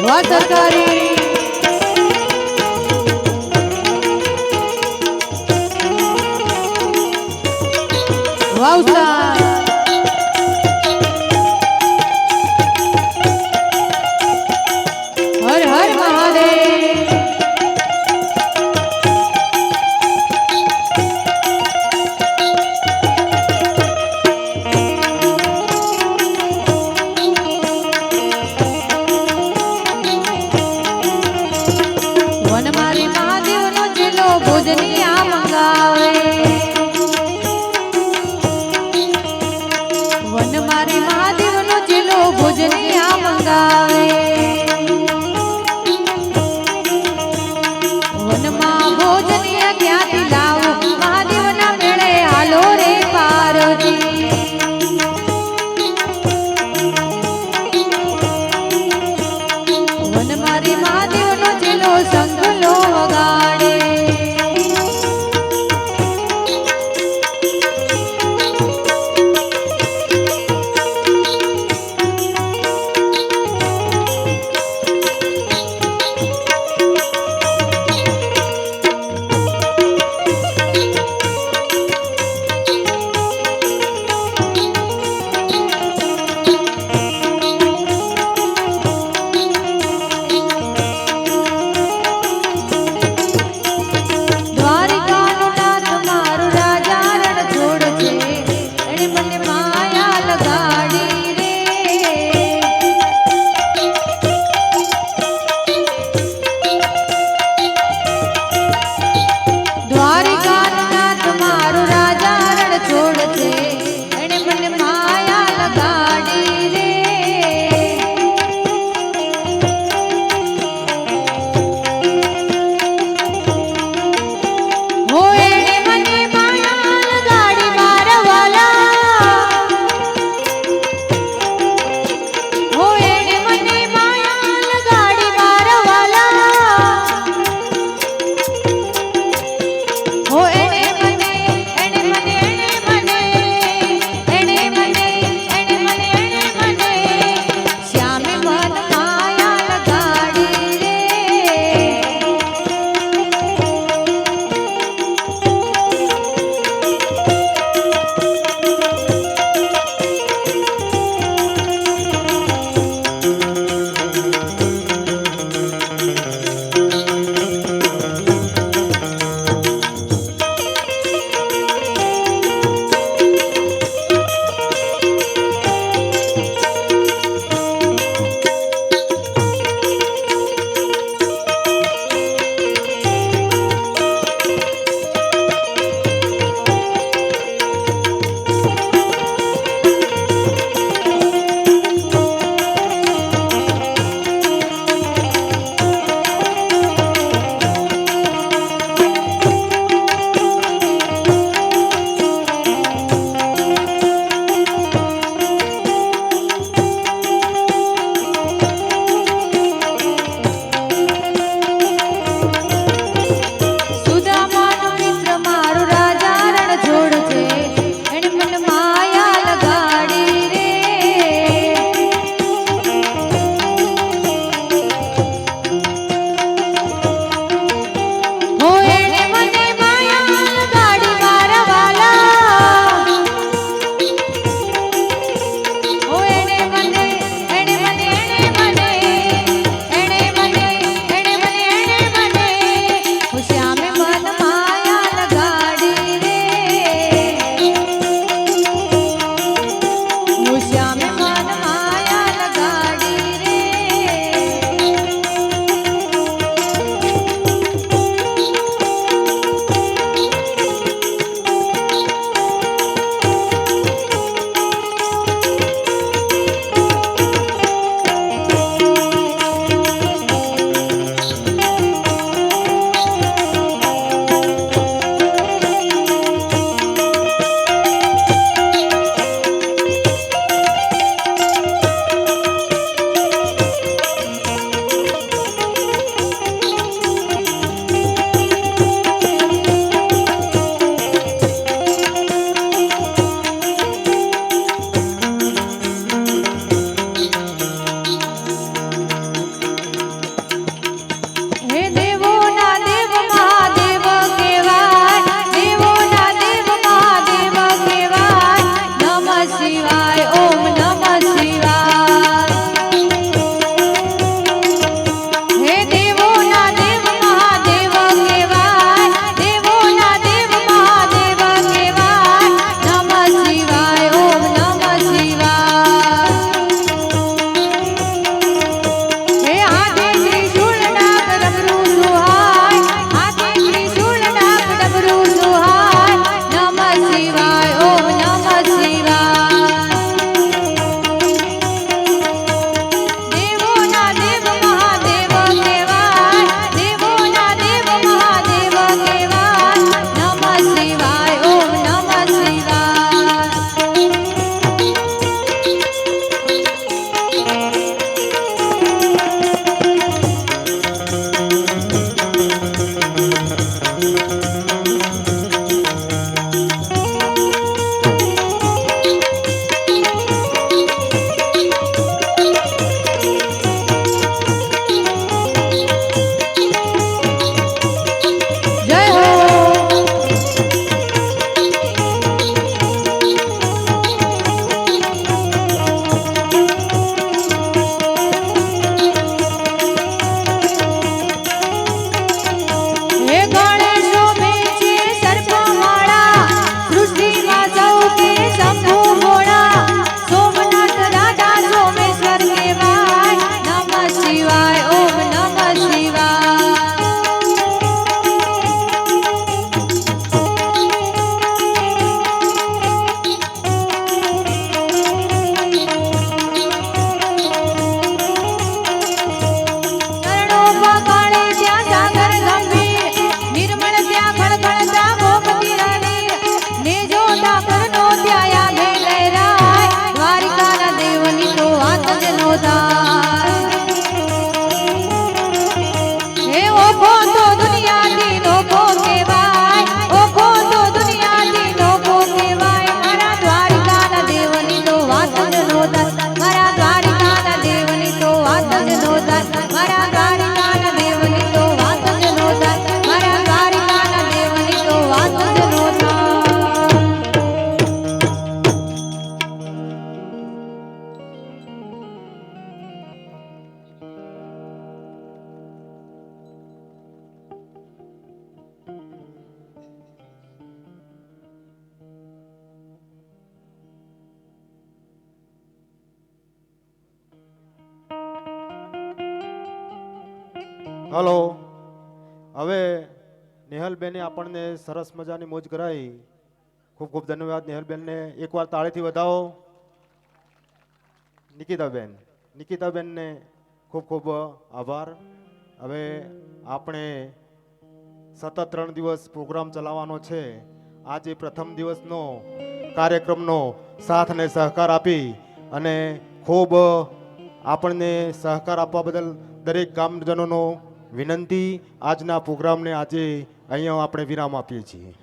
વાહ સરકારી વાહ ઉસ્તાદ હર હર મહાદેવ વન મારી મહાદેવનો ચેલો ભોજની આ મંગાવે વન મારી મહાદેવનો ચેલો ભોજની આ મંગાવે વનમાં ભોજની ક્યાંથી લાવું મહાદેવના મેળે હાલો રે પાર્વતી વન મારી મહાદેવનો ચેલો સંગલો વગાડે હલો. હવે નેહલબેને આપણને સરસ મજાની મોજ કરાવી. ખૂબ ખૂબ ધન્યવાદ નેહલબેનને. એકવાર તાળીથી વધાવો. નિકિતાબેનને ખૂબ ખૂબ આભાર. હવે આપણે સતત 3 દિવસ પ્રોગ્રામ ચલાવવાનો છે. આજે પ્રથમ દિવસનો કાર્યક્રમનો સાથ અને સહકાર આપી અને ખૂબ આપણને સહકાર આપવા બદલ દરેક ગામજનોનો વિનંતી. આજના પ્રોગ્રામને આજે અહીંયા આપણે વિરામ આપીએ છીએ.